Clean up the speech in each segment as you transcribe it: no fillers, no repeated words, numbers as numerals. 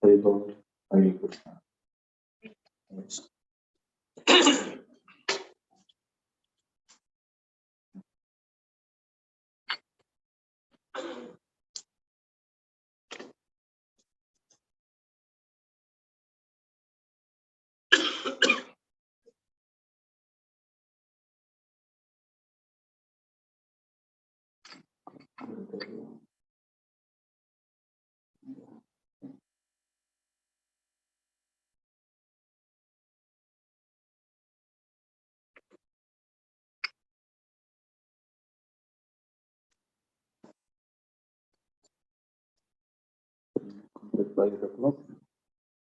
Hare Bol, Hare Krishna. Yes. Complete by the clock.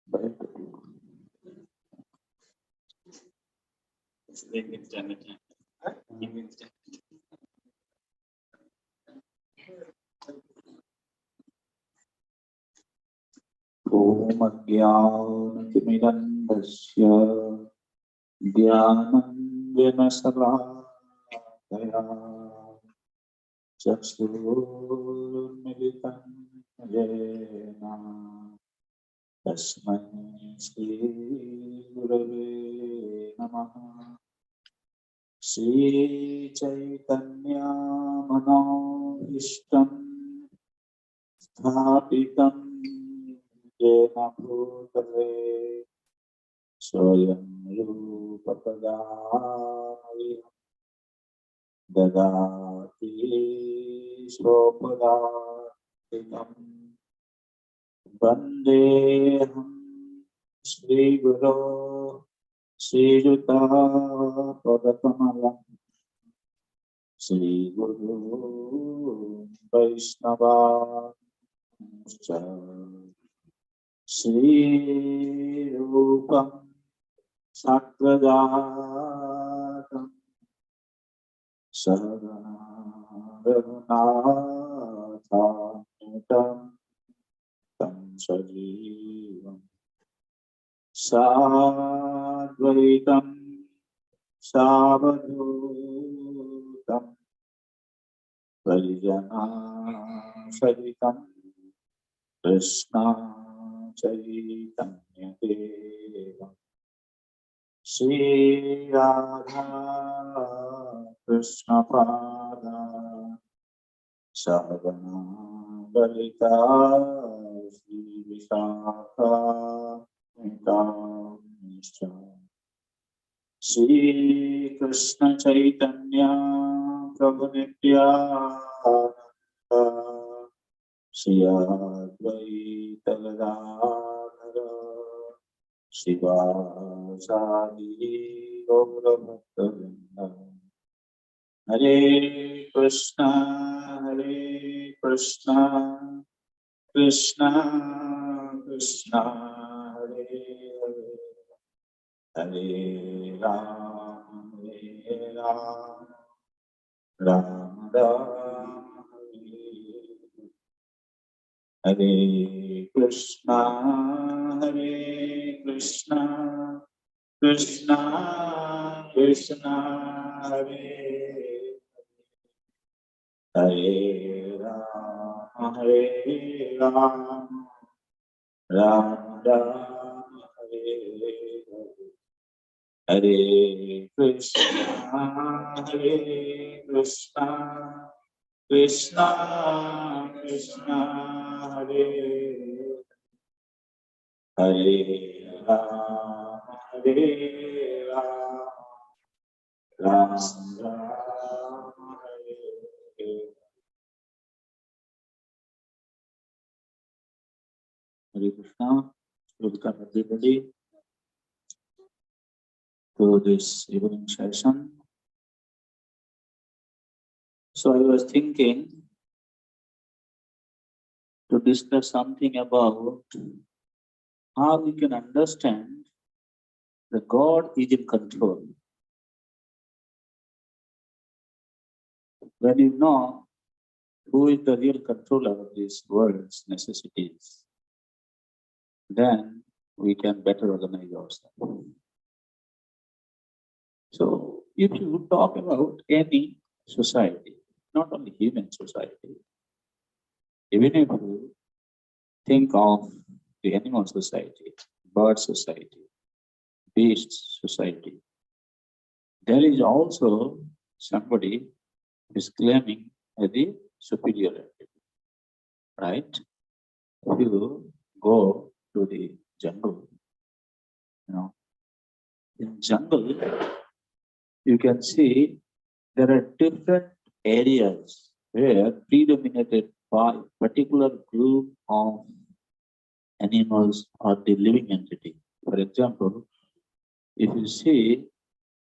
By the clock. Om Ajnanatimirandasya Dhyananjana Salakaya Chakshurmilitam Yena Tasmai Shri Gurave Namaha Shri Chaitanya Manavishtam Sthapitam Jena Bhutale Swayam Rupa Padayam Dadati Swapadayam Vandeham Shri Guru Shri Juta Padakamalam Shri Guru Vaishnava Shri Rupam Sattvajatam Saranathanutam Tam Sajivam Sadvaitam Savadhutam Varijana Sahitam Krishna Chaitanya Deva Shri Radha Krishna Pada Savana Balita Shri Vishaka Nisha Shri Krishna Chaitanya Prabhu Nityananda Shri Advaita Gadadhara Shivasadi Gaura Bhaktavrinda Hare Krishna Krishna Krishna Hare Hare Hare Ram Ram Ram Hare Krishna Krishna Krishna Hare Hare Ram Ram Ram Hare Hare Krishna Krishna Krishna Hare Hare Ram Ram Ram Hare Hare Krishna. Welcome everybody to this evening session. So I was thinking to discuss something about how we can understand that God is in control. When you know who is the real controller of this world's necessities, then we can better organize ourselves. So if you talk about any society, not only human society, even if you think of the animal society, bird society, beast society. There is also somebody who is claiming the superiority, right? If you go to the jungle, in jungle, you can see there are different areas where predominated by particular group of animals or the living entity. For example, if you see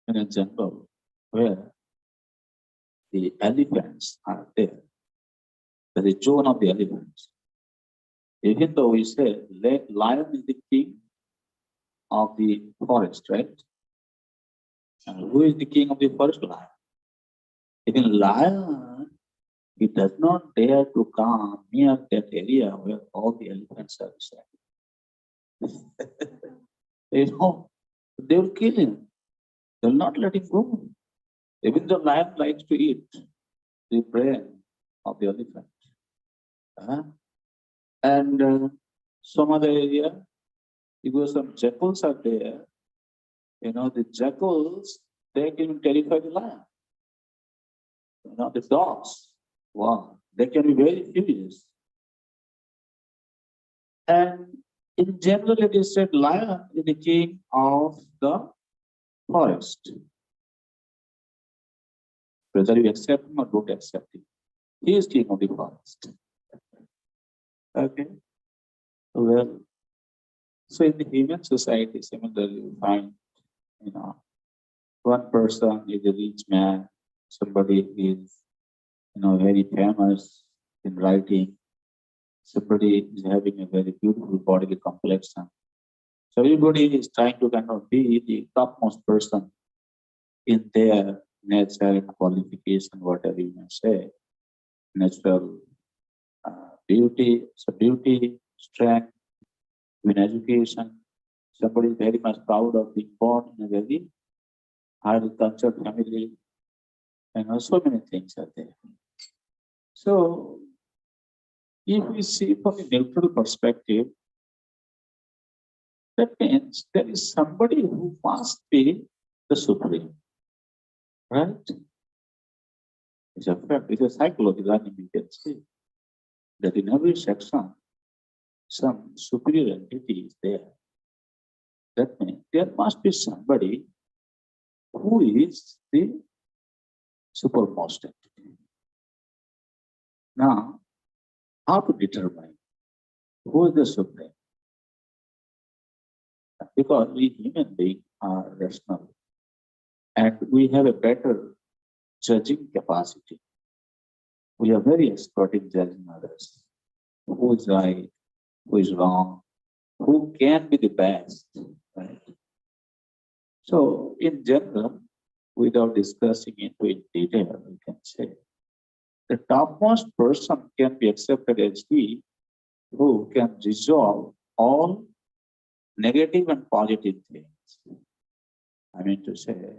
in a jungle where the elephants are there, the zone of the elephants. Even though we say lion is the king of the forest, right? And who is the king of the forest? Lion. Even lion, he does not dare to come near that area where all the elephants are residing. They will kill him. They will not let him go. Even the lion likes to eat the brain of the elephant. And some other area, because some jackals are there, the jackals, they can terrify the lion. The dogs, wow, they can be very furious. And in general, it is said lion is the king of the forest. Whether you accept him or don't accept him, he is king of the forest. Okay. Well, so in the human society, similarly, you find, one person is a rich man, somebody is, very famous in writing, somebody is having a very beautiful bodily complexion. So everybody is trying to kind of be the topmost person in their nature and qualification, whatever you may say, natural beauty, strength, in education. Somebody is very much proud of being born in a very highly cultured family, and so many things are there. So, if we see from a neutral perspective, that means there is somebody who must be the supreme, right? It's a fact, it's a psychology learning, you can see that in every section, some superior entity is there. That means there must be somebody who is the supermost entity. Now, how to determine who is the supreme? Because we human beings are rational and we have a better judging capacity. We are very expert in judging others. Who is right, who is wrong, who can be the best, right? So, in general, without discussing into in detail, we can say the topmost person can be accepted as he who can resolve all negative and positive things. I mean to say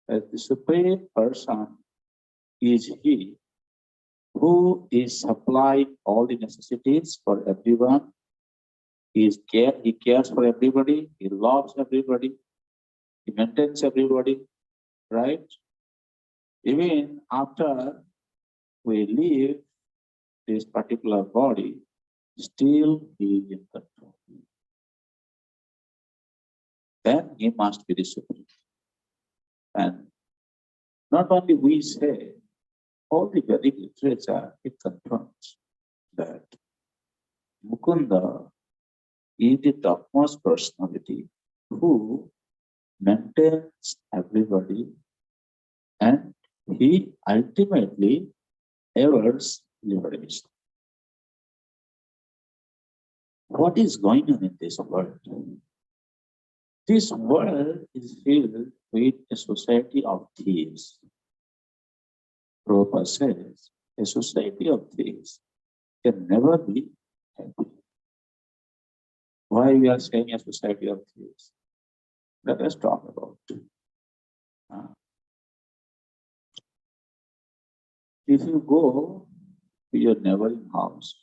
that the supreme person is he who is supplying all the necessities for everyone. He cares for everybody, he loves everybody, he maintains everybody, right? Even after we leave this particular body, still he is in control. Then he must be the supreme. And not only we say, all the Vedic literature, it confirms that Mukunda is the topmost personality who maintains everybody, and he ultimately awaits liberation. What is going on in this world? This world is filled with a society of thieves. Prabhupada says, a society of thieves can never be happy. Why we are saying a society of thieves? Let us talk about it. If you go to your neighboring house,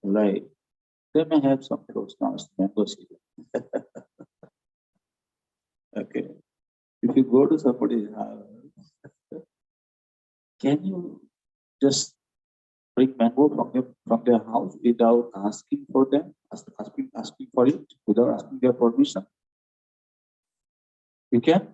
like They may have some fruits now, it's mango season. Okay. If you go to somebody's house, can you just bring mango from their house without asking for them, asking for it, without asking their permission? You can?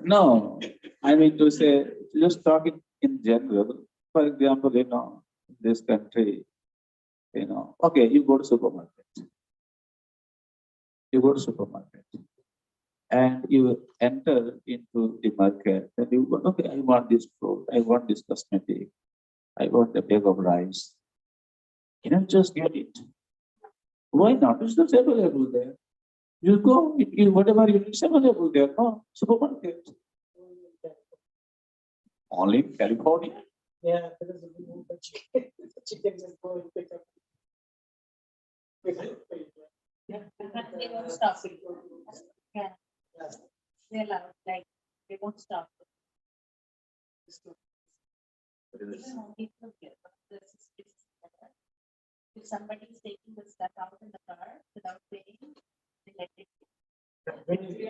No, I mean to say, just talking in general. For example, this country, okay, you go to supermarket. You go to supermarket and you enter into the market and you go, okay, I want this fruit, I want this cosmetic, I want a bag of rice. You don't just get it. Why not? It's just available there. You go, whatever you need is available there. No, supermarket. Only in California. Yeah, because of the chicken. The chicken just go and pick up. Yeah, they won't stop it. Yeah, they're allowed, like, they won't stop it. Even on people here, this is better. If somebody is taking the stuff out in the car without paying, they let it.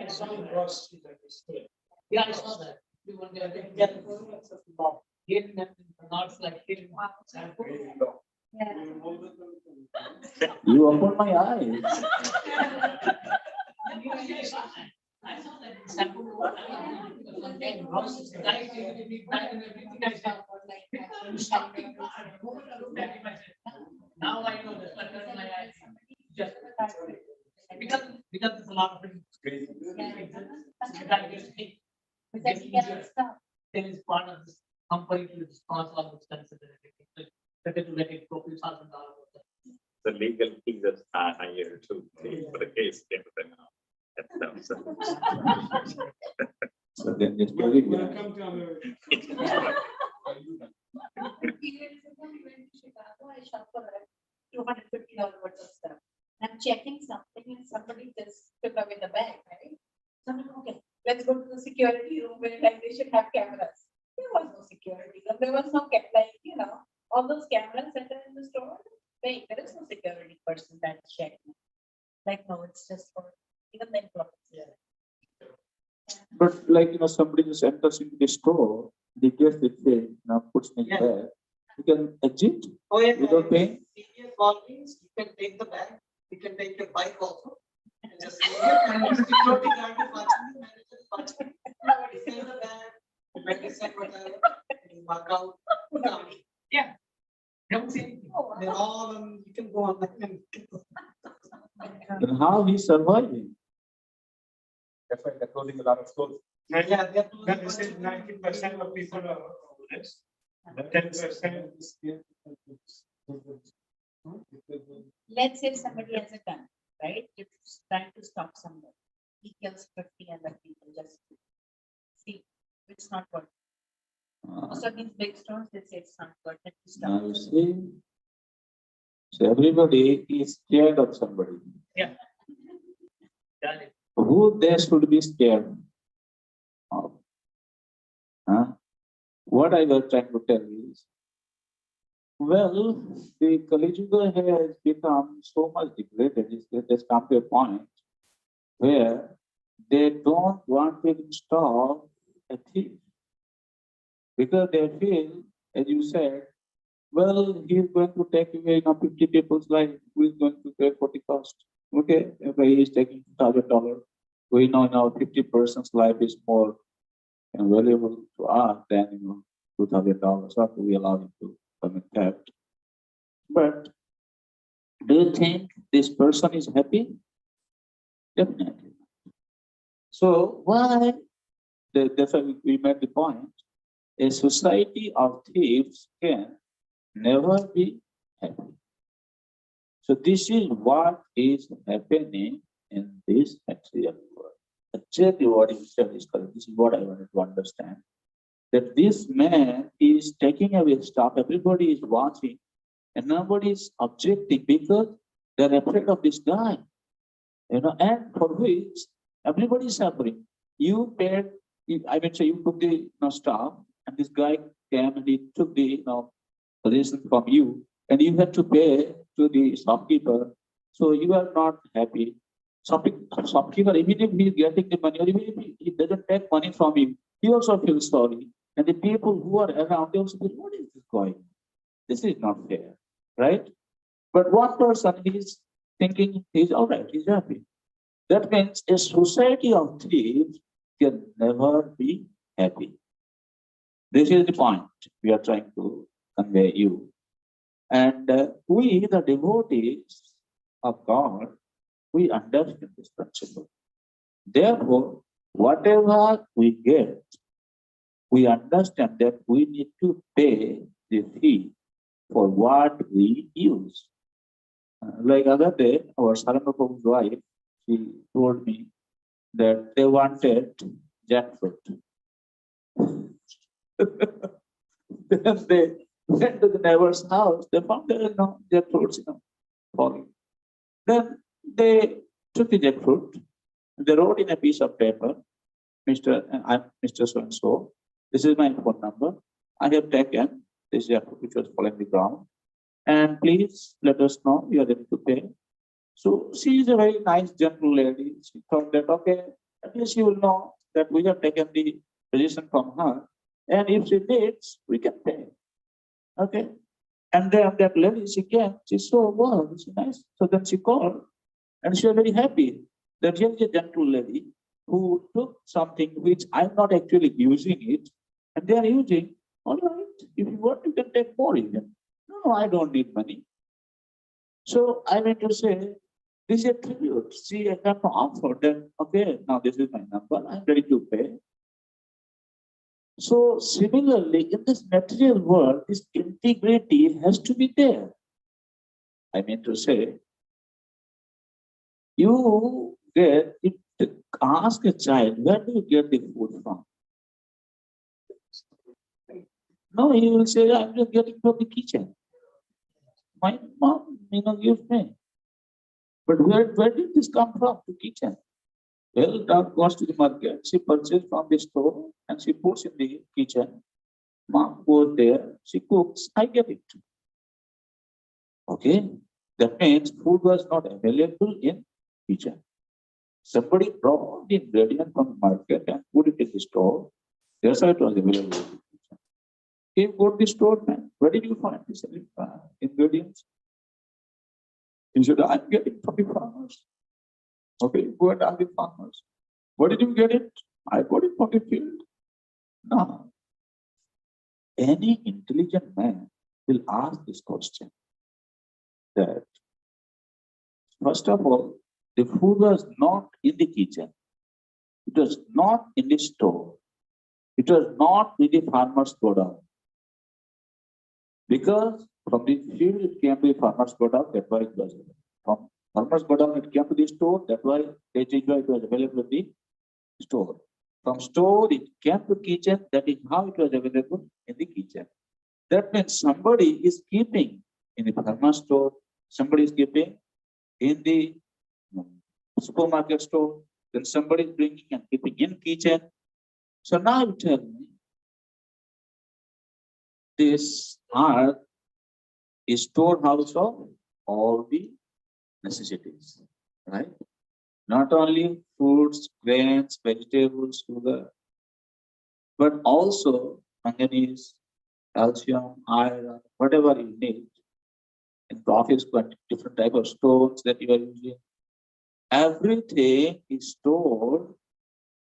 I saw in Ross Street, like this. Yeah, I saw that. You want to get here and not like here. Yeah. You open my eyes. I saw that in sample water. And Ross is nice, everything I saw. Now I know this, but that's my eyes. Just because there's a lot of things. Because you get stuff. There is part of this completely responsible responsibility. Better to let it go $2,000. The legal fees are higher too for the case. So then just very Welcome to America. Years ago, we went to Chicago, I shopped for like $250 worth of stuff. I'm checking something and somebody just took away the bag, right? So I'm like, okay, let's go to the security room where like they should have cameras. There was no security room. There was no all those cameras that are in the store. Wait, there is no security person that's checking. Like, no, it's just for even the employees. Yeah. But like, somebody just enters into the store, the guest will say, puts me there. You can exit Oh, yeah. without paying. Senior means you can take the bag, you can take your bike also. And just and the security guard is watching, the manager is watching. You take the bag, you make a set whatever, and you mark out. Yeah. Don't say anything. Oh, wow. They're all you can go on like Then how he's surviving? That's why they're closing a lot of stores. yeah, That is 90% of people are honest. But 10% is still. Let's say somebody has a gun, right? It's trying to stop somebody. He kills 50 other people just to see. It's not working. Most of these big stores, they say it's not working. Now you see, so everybody is scared of somebody. Yeah. Got it. Who they should be scared of? Huh? What I was trying to tell is, well, the Kali Yuga has become so much degraded, it has come to a point where they don't want to stop a thief. Because they feel, as you said, well, he's going to take away 50 people's life, who is going to pay for the cost? Okay, if he is taking $1,000, we know now 50 persons' life is more valuable to us than $2,000. So we allow him to commit theft. But do you think this person is happy? Definitely. So why? That's why we made the point. A society of thieves can never be happy. So this is what is happening in this material world. Exactly what you said is correct. This is what I wanted to understand. That this man is taking away stuff, everybody is watching, and nobody is objecting because they're afraid of this guy. And for which everybody is suffering. You paid I mean, so you took the stuff, and this guy came and he took the possession from you, and you had to pay to the shopkeeper. So you are not happy. Shopkeeper, even if he is getting the money, or even if he doesn't take money from you, he also feels sorry. And the people who are around, they also feel, what is this going on? This is not fair, right? But one person is thinking he's all right, he's happy. That means a society of thieves can never be happy. This is the point we are trying to convey you. And we, the devotees of God, we understand this principle. Therefore, whatever we get, we understand that we need to pay the fee for what we use. Like other day, our Saranga Prabhu's wife, she told me that they wanted jackfruit. Then they went to the neighbor's house, they found there are no jackfruits, falling. Then they took the jackfruit, they wrote in a piece of paper, I'm Mr. So-and-so, this is my phone number. I have taken this jackfruit which was falling on the ground, and please let us know you are ready to pay. So she is a very nice, gentle lady. She thought that, okay, at least she will know that we have taken the position from her. And if she needs, we can pay. Okay. And then that lady, she came, she saw, wow, this is nice. So then she called, and she was very happy that here is a gentle lady who took something which I'm not actually using it, and they are using, all right, if you want, you can take more even. No, I don't need money. So I meant to say, this is a tribute. See, I have to offer that, okay, now this is my number, I'm ready to pay. So similarly, in this material world, this integrity has to be there. I mean to say, you get it, ask a child, where do you get the food from? No, he will say, I'm just getting from the kitchen. My mom, gives me. But where did this come from? The kitchen. Well, dog goes to the market, she purchases from the store and she puts in the kitchen. Mom goes there, she cooks, I get it. Okay? That means food was not available in kitchen. Somebody brought the ingredient from the market and put it in the store. That's why it was available in the kitchen. He go to the store, man. Where did you find these ingredients? He said, I'm getting from the farmers. Okay, go and ask the farmers. Where did you get it? I got it from the field. No. Any intelligent man will ask this question that, first of all, the food was not in the kitchen. It was not in the store. It was not in the farmer's godown. Because from the field it came to the farmer's godown, that's why it was available. From farmer's godown it came to the store, that's why it was available in the store. From store it came to kitchen, that is how it was available in the kitchen. That means somebody is keeping in the farmer's store, somebody is keeping in the supermarket store, then somebody is bringing and keeping in kitchen. So now you tell me, this earth is storehouse of all the necessities, right? Not only fruits, grains, vegetables, sugar, but also manganese, calcium, iron, whatever you need. In office, but different type of stones that you are using. Everything is stored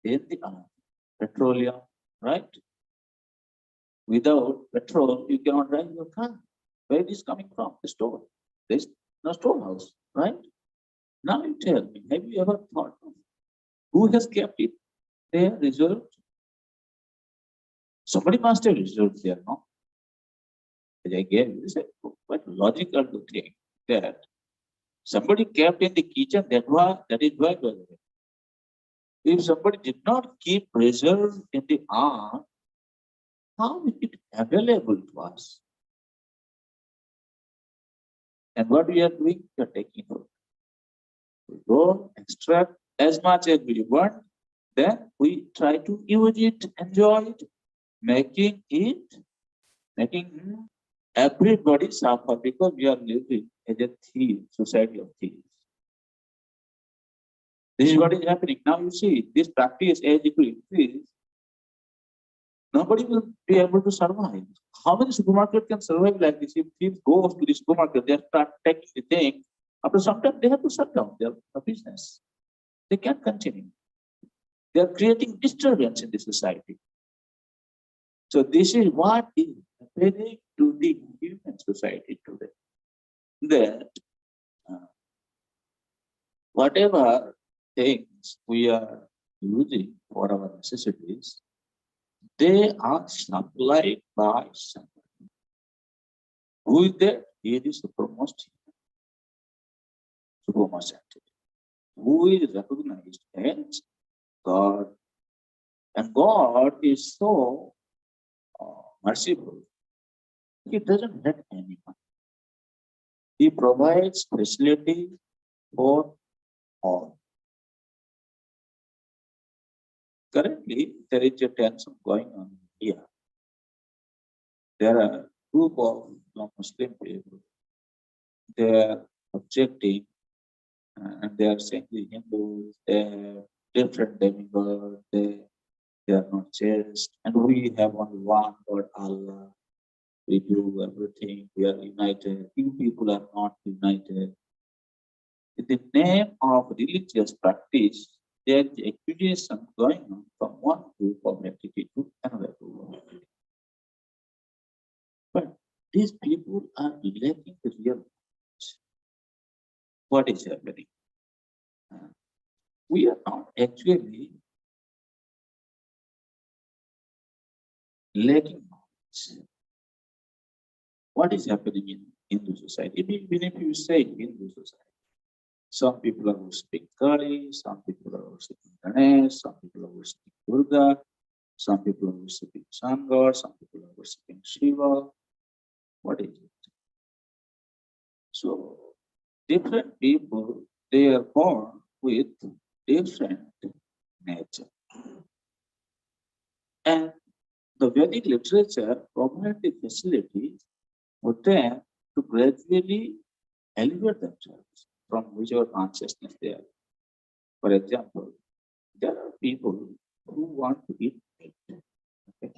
in the earth. Petroleum, right? Without petrol, you cannot drive your car. Where it is coming from? The store. There's no storehouse, right? Now you tell me, have you ever thought of who has kept it there reserved? Somebody must have reserved there, no? As I gave you, it's quite logical to think that somebody kept in the kitchen, that is why it was there. If somebody did not keep reserved in the earth, how is it available to us? And what we are doing, we are taking food. We go extract as much as we want, then we try to use it, enjoy it, making everybody suffer because we are living as a thief, society of thieves. This is what is happening. Now you see, this practice as it will increase, nobody will be able to survive. How many supermarkets can survive like this? If thieves go to the supermarket, they start taking the thing. After some time, they have to shut down their business. They can't continue. They are creating disturbance in the society. So this is what is happening to the human society today. That whatever things we are using for our necessities, they are supplied by somebody. Who is there? He is the supremest entity, who is recognized as God. And God is so merciful. He doesn't hurt anyone. He provides facility for all. Currently, there is a tension going on in India. There are a group of Muslim people. They are objecting and they are saying the Hindus, they have different demigods, they are not chaste, and we have only one God, Allah. We do everything, we are united. You people are not united. In the name of religious practice, there is accusation going on from one group of entity to another group of entity. But these people are lacking the real knowledge. What is happening? We are not actually lacking knowledge. What is happening in Hindu society? Even if you say Hindu society, some people are worshipping Kali, some people are worshipping Ganesh, some people are worshipping Durga, some people are worshipping Sun God, some people are worshipping Shiva. What is it? So, different people, they are born with different nature. And the Vedic literature provides the facility for them to gradually elevate themselves from whichever consciousness they are. For example, there are people who want to eat meat. Okay?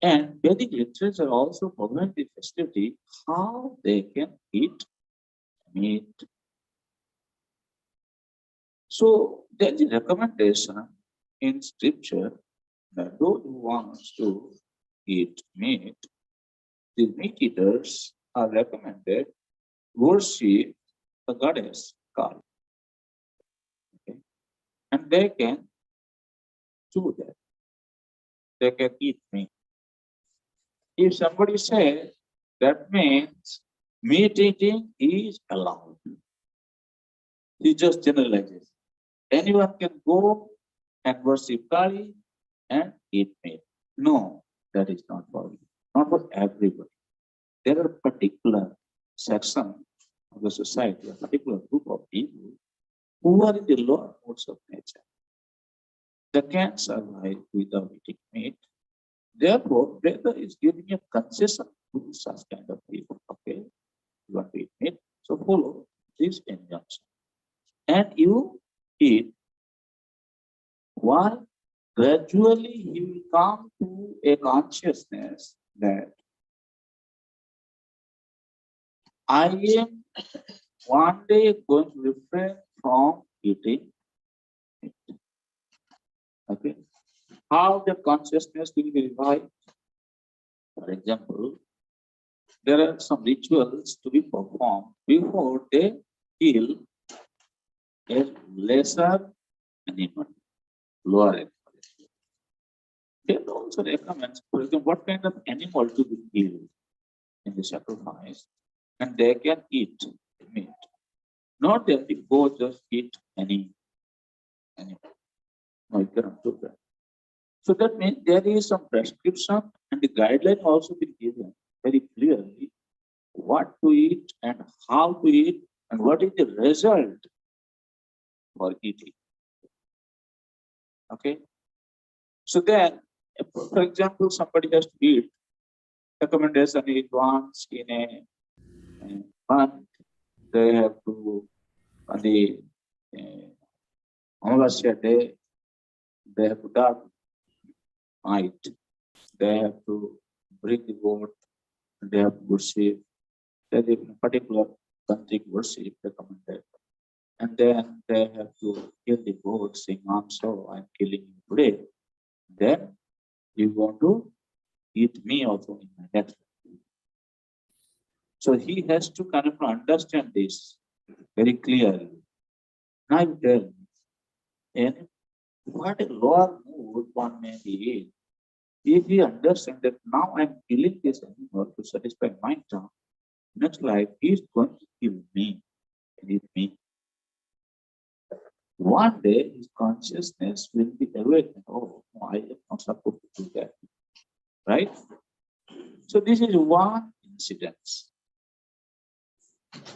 And Vedic literature also provides the facility how they can eat meat. So there is a recommendation in scripture that those who want to eat meat, the meat eaters are recommended worship the goddess Kali. Okay? And they can do that. They can eat meat. If somebody says that means meat eating is allowed, he just generalizes. Anyone can go and worship Kali and eat meat. No, that is not for you. Not for everybody. There are particular sections of the society, a particular group of people who are in the lower modes of nature. They can't survive without eating meat. Therefore, Veda is giving a concession to such kind of people. Okay, you want to eat meat, so follow this injunction. And you eat while gradually he will come to a consciousness that I am one day going to refrain from eating meat. Okay. How the consciousness will be revived? For example, there are some rituals to be performed before they kill a lesser animal, lower animal. They also recommend, for example, what kind of animal to be killed in the sacrifice, and they can eat meat. Not that they go just eat any animal. No, you cannot do that. So that means there is some prescription and the guideline also been given very clearly what to eat and how to eat and what is the result for eating. Okay. So then, for example, somebody has to eat, recommendation is once in a month, they have to, on the Amavasya day, they have to dark night, they have to bring the goat, they have to worship, there is a particular tantric worship recommended. And then they have to kill the goat, saying, I'm killing you today. Then you want to eat me also in my next life. So he has to kind of understand this very clearly. Now you tell me, and what a lower mood one may be in. If he understands that now I'm killing this animal to satisfy my tongue, next life he is going to kill me and eat me. One day his consciousness will be awakened. Oh, I am not supposed to do that. Right? So this is one incident.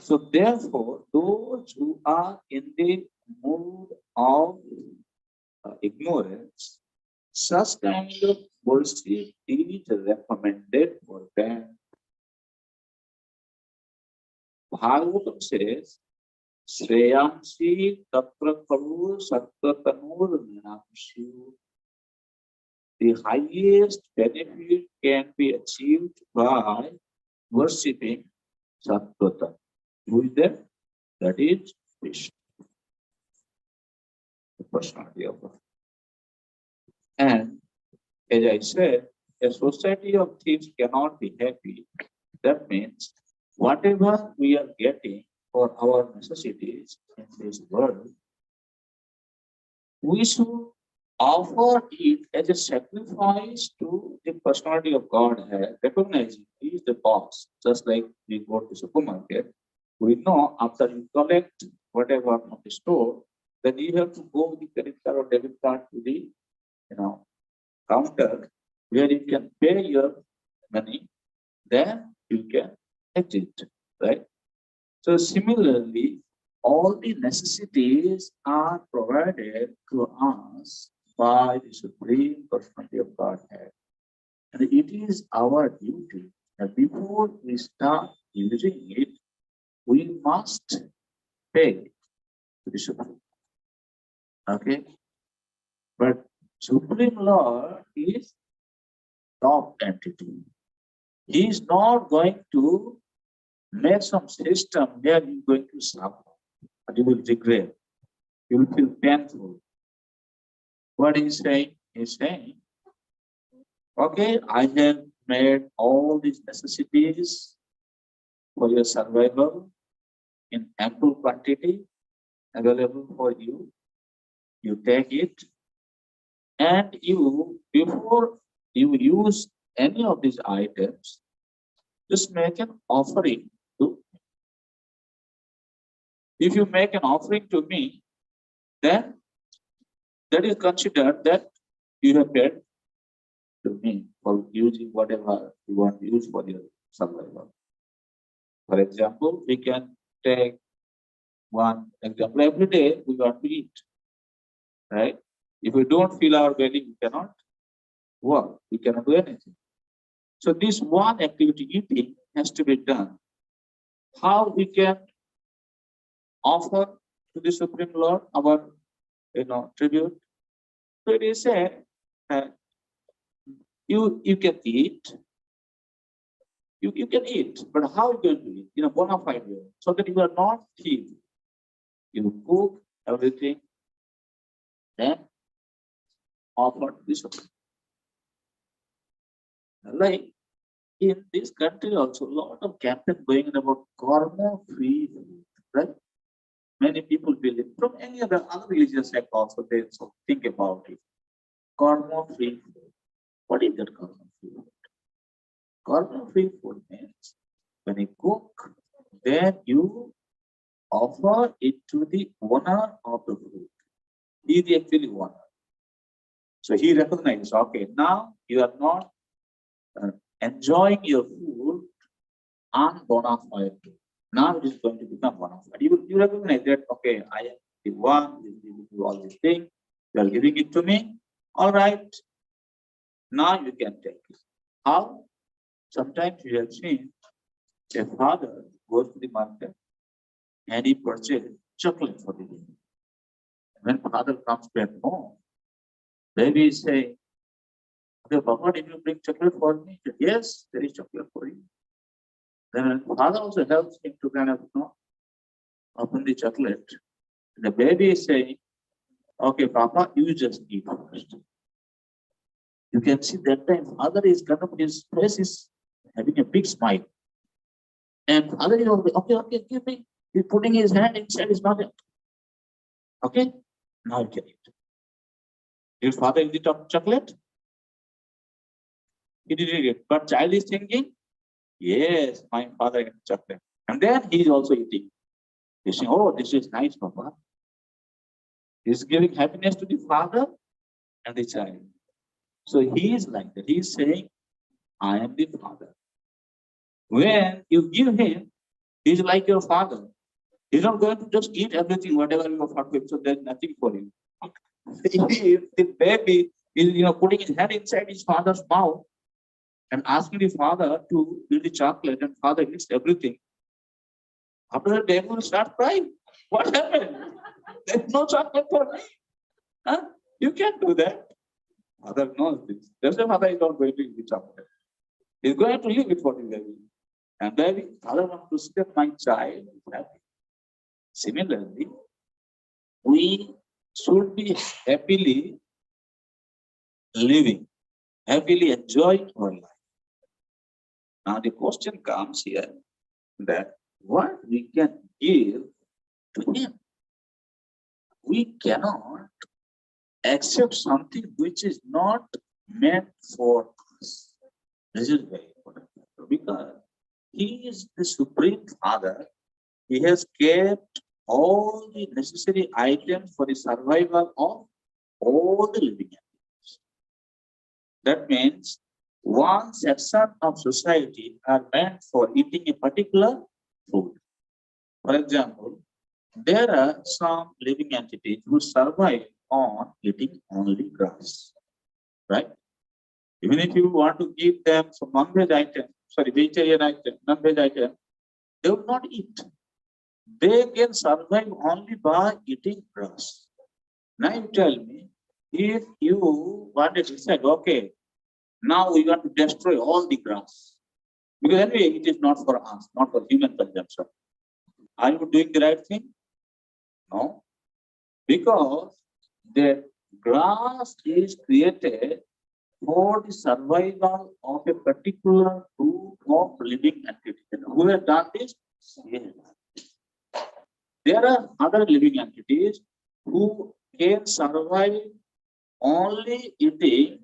So therefore, those who are in the mood of ignorance, such kind of worship is recommended for them. Bhagavatam says, Shreyansi Tatra Karu Sattatanur Minamshu. The highest benefit can be achieved by worshipping Sattva. Who is that? That is Vishnu, the personality of God. And as I said, a society of thieves cannot be happy. That means whatever we are getting for our necessities in this world, we should offer it as a sacrifice to the personality of God, recognizing He is the boss. Just like we go to supermarket, we know after you collect whatever from the store, then you have to go with the credit card or debit card to the counter where you can pay your money, then you can exit, right? So similarly, all the necessities are provided to us by the Supreme Personality of Godhead. And it is our duty that before we start using it, we must pay to the Supreme. Okay? But Supreme Lord is top entity. He is not going to make some system where you're going to suffer, but you will regret. You will feel painful. What he's saying? He's saying, okay, I have made all these necessities for your survival in ample quantity available for you. You take it, and you, before you use any of these items, just make an offering to. If you make an offering to me, then that is considered that you have paid to me for using whatever you want to use for your survival. For example, we can take one example. Every day we want to eat, right? If we don't fill our belly, we cannot work, we cannot do anything. So this one activity, eating, has to be done. How we can offer to the Supreme Lord our tribute? So it is said that you can eat, you can eat, but how you going to eat? In a bona fide way, so that you are not thief. You cook everything, then offer to the Supreme. Like in this country also, a lot of campaign going on about karma-free food, right? Many people believe, from any other religious sect also, they also think about it. Karma-free food. What is that karma-free food? Karma-free food means when you cook, then you offer it to the owner of the food. He is the actually owner. So he recognizes, okay, now you are not enjoying your food on bona fide. Now it is going to become bona fide. You recognize that, okay, I am the one, who will do all these things. You are giving it to me. All right. Now you can take it. How? Sometimes you have seen a father goes to the market and he purchases chocolate for the baby. When father comes back home, baby is saying, okay, Papa, did you bring chocolate for me? He said, yes, there is chocolate for you. Then father also helps him to kind of, open the chocolate. The baby is saying, okay, Papa, you just eat first. You can see that time father is kind of, his face is having a big smile. And father is okay, give me. He's putting his hand inside his mouth. Okay, now you can eat. Did father eat the chocolate? He didn't eat. But child is thinking, yes, my father ate chocolate. And then he is also eating. He's saying, oh, this is nice, Papa. He's giving happiness to the father and the child. So he is like that. He is saying, I am the father. When you give him, he's like your father. He's not going to just eat everything, whatever you offer him, so there's nothing for him. If the baby is putting his hand inside his father's mouth and asking the father to eat the chocolate, and father eats everything, after the baby will start crying. What happened? There's no chocolate for me. Huh? You can't do that. Father knows this. That's why father is not going to eat the chocolate. He's going to leave it for the baby. And baby, father wants to see that my child is happy. Similarly, we should be happily living, happily enjoying our life. Now the question comes here that what we can give to him. We cannot accept something which is not meant for us. This is very important because he is the Supreme Father. He has kept all the necessary items for the survival of all the living entities. That means one section of society are meant for eating a particular food. For example, there are some living entities who survive on eating only grass, right? Even if you want to give them some non-veg item, vegetarian item, non-veg item, they will not eat. They can survive only by eating grass. Now you tell me, if you want to decide, okay, now we want to destroy all the grass, because anyway it is not for us, not for human consumption. Are you doing the right thing? No, because the grass is created for the survival of a particular group of living entities. Who has done this? Yes. There are other living entities who can survive only eating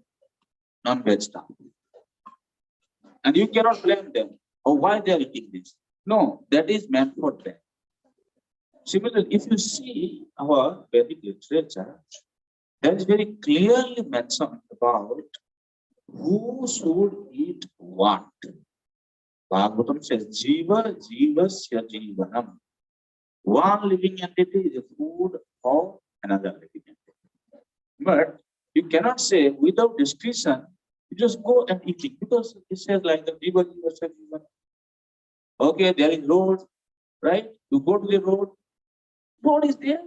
non-veg stuff. And you cannot blame them. Oh, why they are eating this? No, that is meant for them. Similarly, if you see our Vedic literature, there is very clearly mentioned about who should eat what. Bhagavatam says, Jiva Jivasya Jivanam. One living entity is a food of another living entity. But you cannot say without discretion, you just go and eat it, because it says like the Jiva Jivasya Jivanam. Okay, there is road, right? You go to the road, road is there.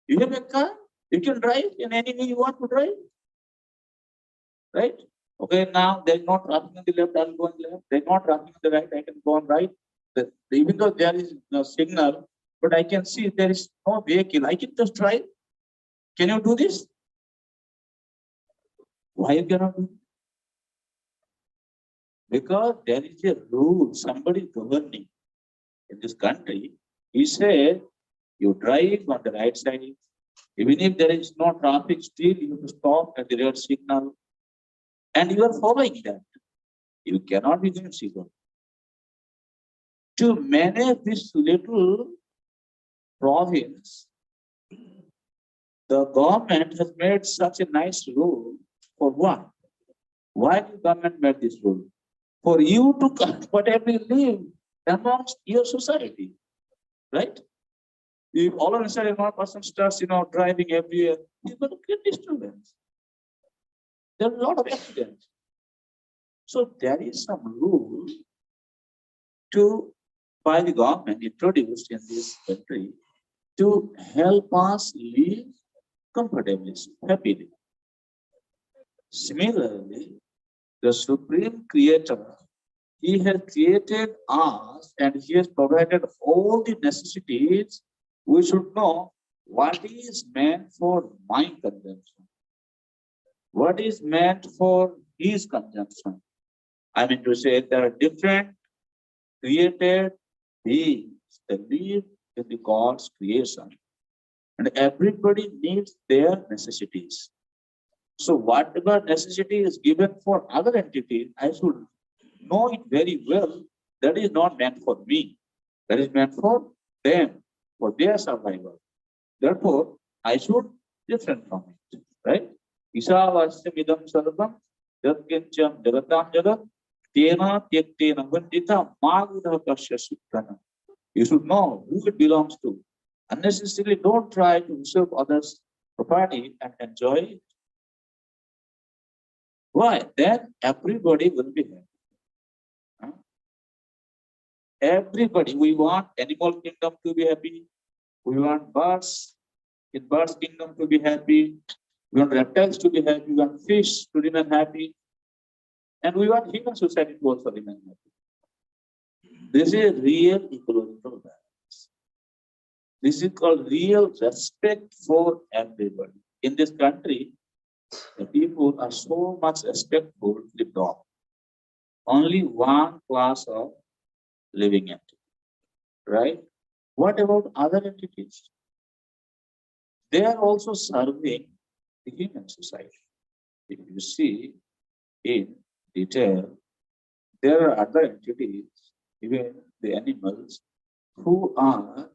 You have a car, you can drive in any way you want to drive. Right? Okay, now there's no traffic on the left, I'll go on the left. There's no traffic on the right, I can go on right. Even though there is no signal, but I can see there is no vehicle, I can just drive. Can you do this? Why you cannot do it? Because there is a rule, somebody governing in this country. He said, you drive on the right side. Even if there is no traffic, still you have to stop at the red signal. And you are following that. You cannot be doing signal. To manage this little province, the government has made such a nice rule. For what? Why the government made this rule? For you to comfortably live amongst your society, right? If all of a sudden one person starts, driving everywhere, he's going to create disturbance. There are a lot of accidents. So there is some rule by the government introduced in this country to help us live comfortably, happily. Similarly, the Supreme Creator, He has created us and He has provided all the necessities. We should know what is meant for my consumption, what is meant for His consumption. I mean to say, there are different created beings that live in the God's creation, and everybody needs their necessities. So whatever necessity is given for other entities, I should know it very well. That is not meant for me. That is meant for them, for their survival. Therefore, I should refrain from it. Right? Isavasyam idam sarvam yatkincham jagatam jagat tena tyaktena vandita magudha kasya suttana. You should know who it belongs to. Unnecessarily don't try to usurp others' property and enjoy it. Why? Then everybody will be happy. Huh? Everybody, we want animal kingdom to be happy. We want birds in birds kingdom to be happy. We want reptiles to be happy. We want fish to remain happy. And we want human society to also remain happy. This is real ecological balance. This is called real respect for everybody. In this country, the people are so much respectful to the dog. Only one class of living entity, right? What about other entities? They are also serving the human society. If you see in detail, there are other entities, even the animals, who are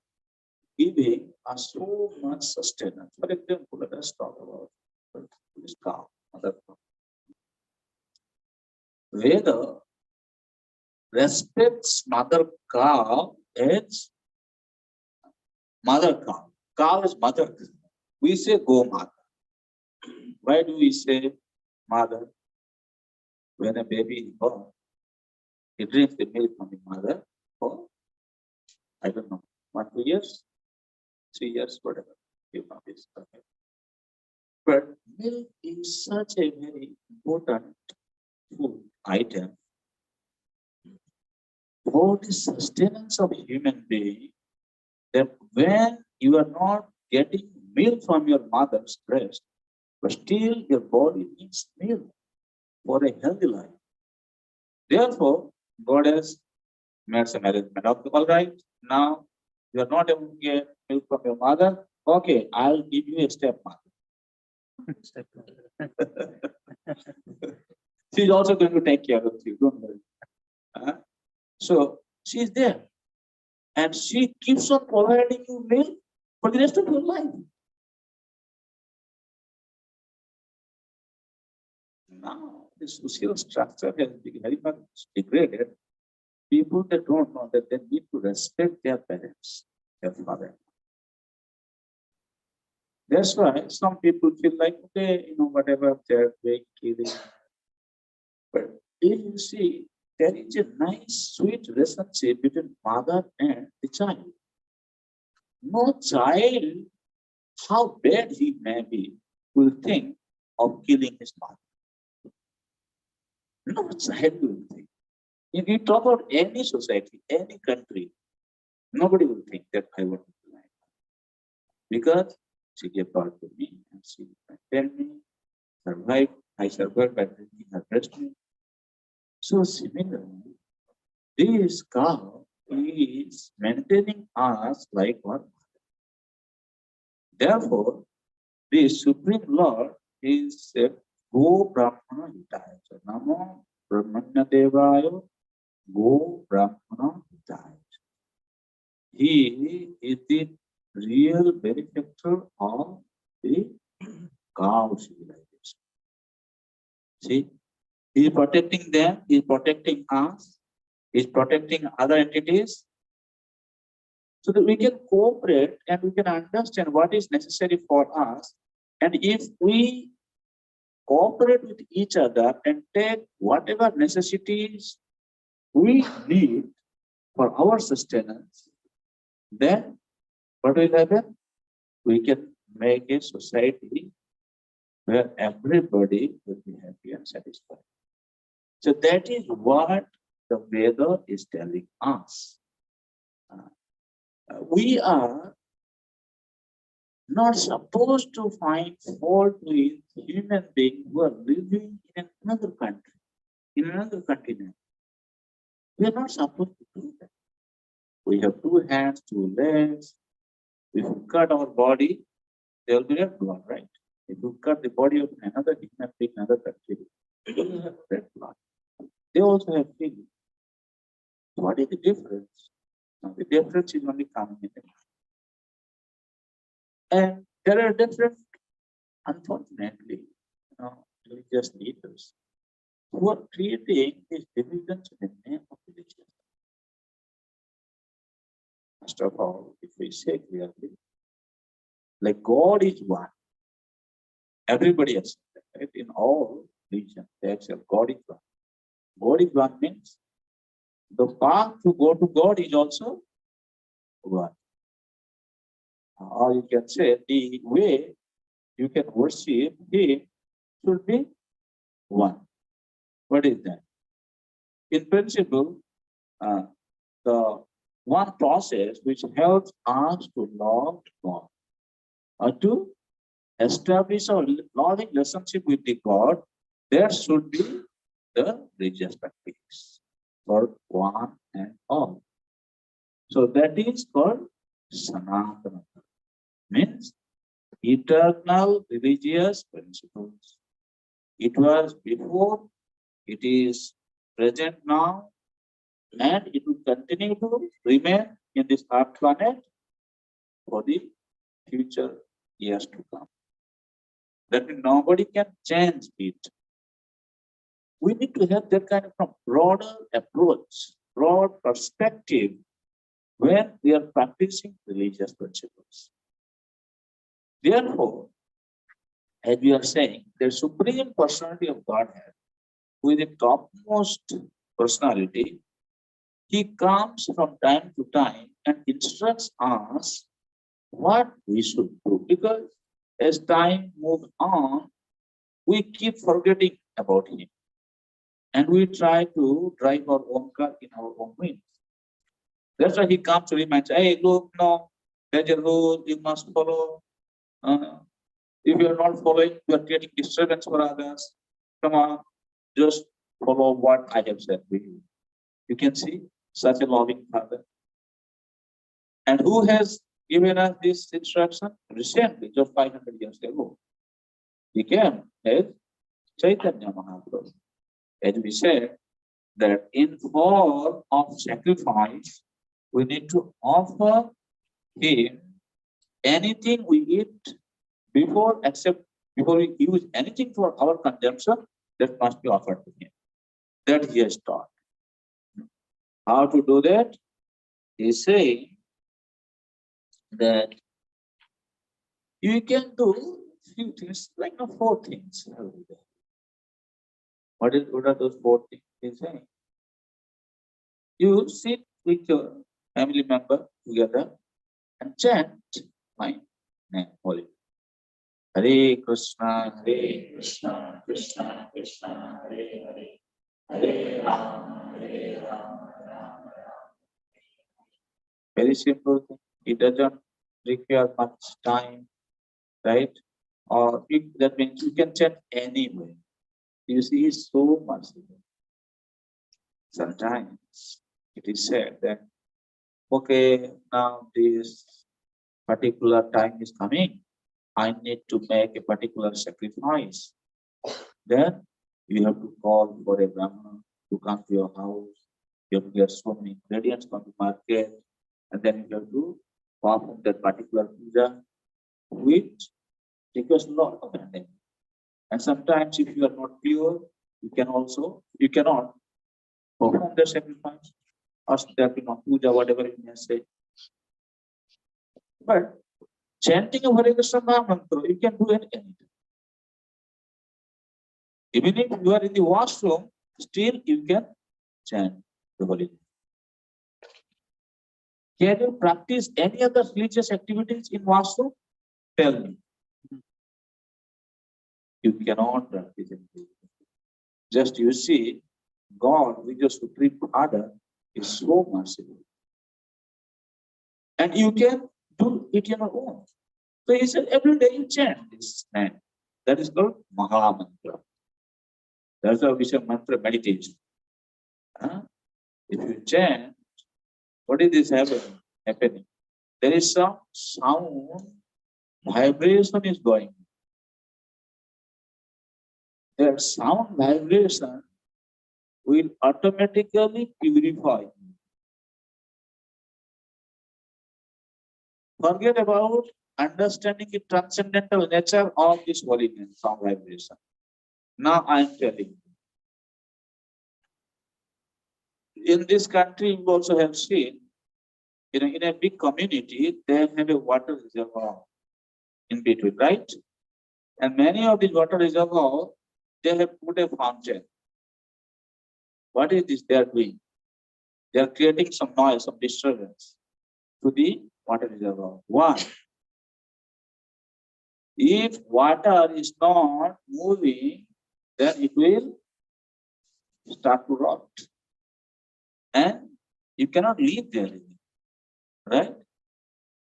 giving us so much sustenance. For example, let us talk about this cow, mother cow. Veda respects mother cow as mother cow. Cow is mother. We say go mother. Why do we say mother? When a baby is born, he drinks the milk from the mother for, I don't know, 1, 2 years, 3 years, whatever. You know this. Okay. But milk is such a very important food item for the sustenance of human being, that when you are not getting milk from your mother's breast, but still your body needs milk for a healthy life. Therefore, God has made some arrangement. All right, now you are not able to get milk from your mother. Okay, I'll give you a stepmother. She's also going to take care of you. Don't worry. So she's there, and she keeps on providing you milk for the rest of your life. Now the social structure has been very much degraded. People that don't know that they need to respect their parents, their father. That's why some people feel like, okay, whatever they're doing, killing. But if you see, there is a nice, sweet relationship between mother and the child. No child, how bad he may be, will think of killing his mother. No child will think. If you talk about any society, any country, nobody will think that I want to die. Because she gave birth to me and she maintained me, survived. I survived by drinking her breast milk. So similarly, this cow is maintaining us like one mother. Therefore, the Supreme Lord is Go Brahmana Hitaya. So, Namo Brahmanya Devaya Go Brahmana Hitaya. He is the real benefactor of the cow civilization. See, he is protecting them, he is protecting us, he is protecting other entities. so that we can cooperate and we can understand what is necessary for us. And if we cooperate with each other and take whatever necessities we need for our sustenance, then what will happen? We can make a society where everybody will be happy and satisfied. So that is what the Veda is telling us. We are not supposed to find fault with human beings who are living in another country, in another continent. We are not supposed to do that. We have two hands, two legs. If we cut our body, there will be red blood, right? If you cut the body of another human being, another country, they will have red blood. They also have feelings. What is the difference? Now, the difference is only coming in the mind. And there are different, unfortunately, religious leaders who are creating these divisions in the name of religion. First of all, if we say clearly, like God is one, everybody accepts that, right? In all religions, they accept God is one. God is one means the path to go to God is also one. Or you can say the way you can worship Him should be one. What is that? In principle, the one process which helps us to love God or to establish a loving relationship with the God, there should be the religious practice for one and all. So that is called Sanatana, means eternal religious principles. It was before, it is present now, and it will continue to remain in this earth planet for the future years to come. That means nobody can change it. We need to have that kind of a broader approach, broad perspective when we are practicing religious principles. Therefore, as we are saying, the Supreme Personality of Godhead, who is the topmost personality, He comes from time to time and instructs us what we should do. Because as time moves on, we keep forgetting about Him. And we try to drive our own car in our own means. That's why He comes to remind, hey, look, no, there's a rule you must follow. If you are not following, you are creating disturbance for others. Come on, just follow what I have said to you. You can see such a loving Father. And who has given us this instruction? Recently, just 500 years ago. He came as Chaitanya Mahaprabhu. As we said, that in form of sacrifice, we need to offer Him anything we eat before we use anything for our consumption, that must be offered to Him. That He has taught. How to do that? He is saying that you can do few things, like 4 things. What are those 4 things he's saying? You sit with your family member together and chant my name, holy. Hare Krishna, Krishna Krishna, Hare Hare, Hare Rama, Rama Rama. Very simple thing. It doesn't require much time, right? Or that means you can chant anyway. You see, it's so merciful. Sometimes it is said that, okay, now this particular time is coming, I need to make a particular sacrifice. Then you have to call for a Brahmana to come to your house. You have to get so many ingredients from the market, and then you have to perform that particular puja, which requires a lot of energy. And sometimes if you are not pure, you cannot perform the sacrifice, or there be no puja, whatever you may say. But chanting of Hare Krishna Maha Mantra, you can do anything. Even if you are in the washroom, still you can chant the Holy Name. Can you practice any other religious activities in washroom? Tell me. You cannot practice anything. Just you see, God, with your supreme Father, is so merciful. And you can do it on your own. So he said, every day you chant this name. That is called Maha Mantra. That's how we say mantra meditation. Huh? If you chant, what is this happening? There is some sound, vibration is going. That sound vibration will automatically purify you. Forget about understanding the transcendental nature of this holiness, sound vibration. Now I am telling you. In this country, you also have seen, in a big community, they have a water reservoir in between, right? And many of these water reservoirs, they have put a fountain. What is this they are doing? They are creating some noise, some disturbance to the water reservoir. Why? If water is not moving, then it will start to rot. And you cannot live there, right?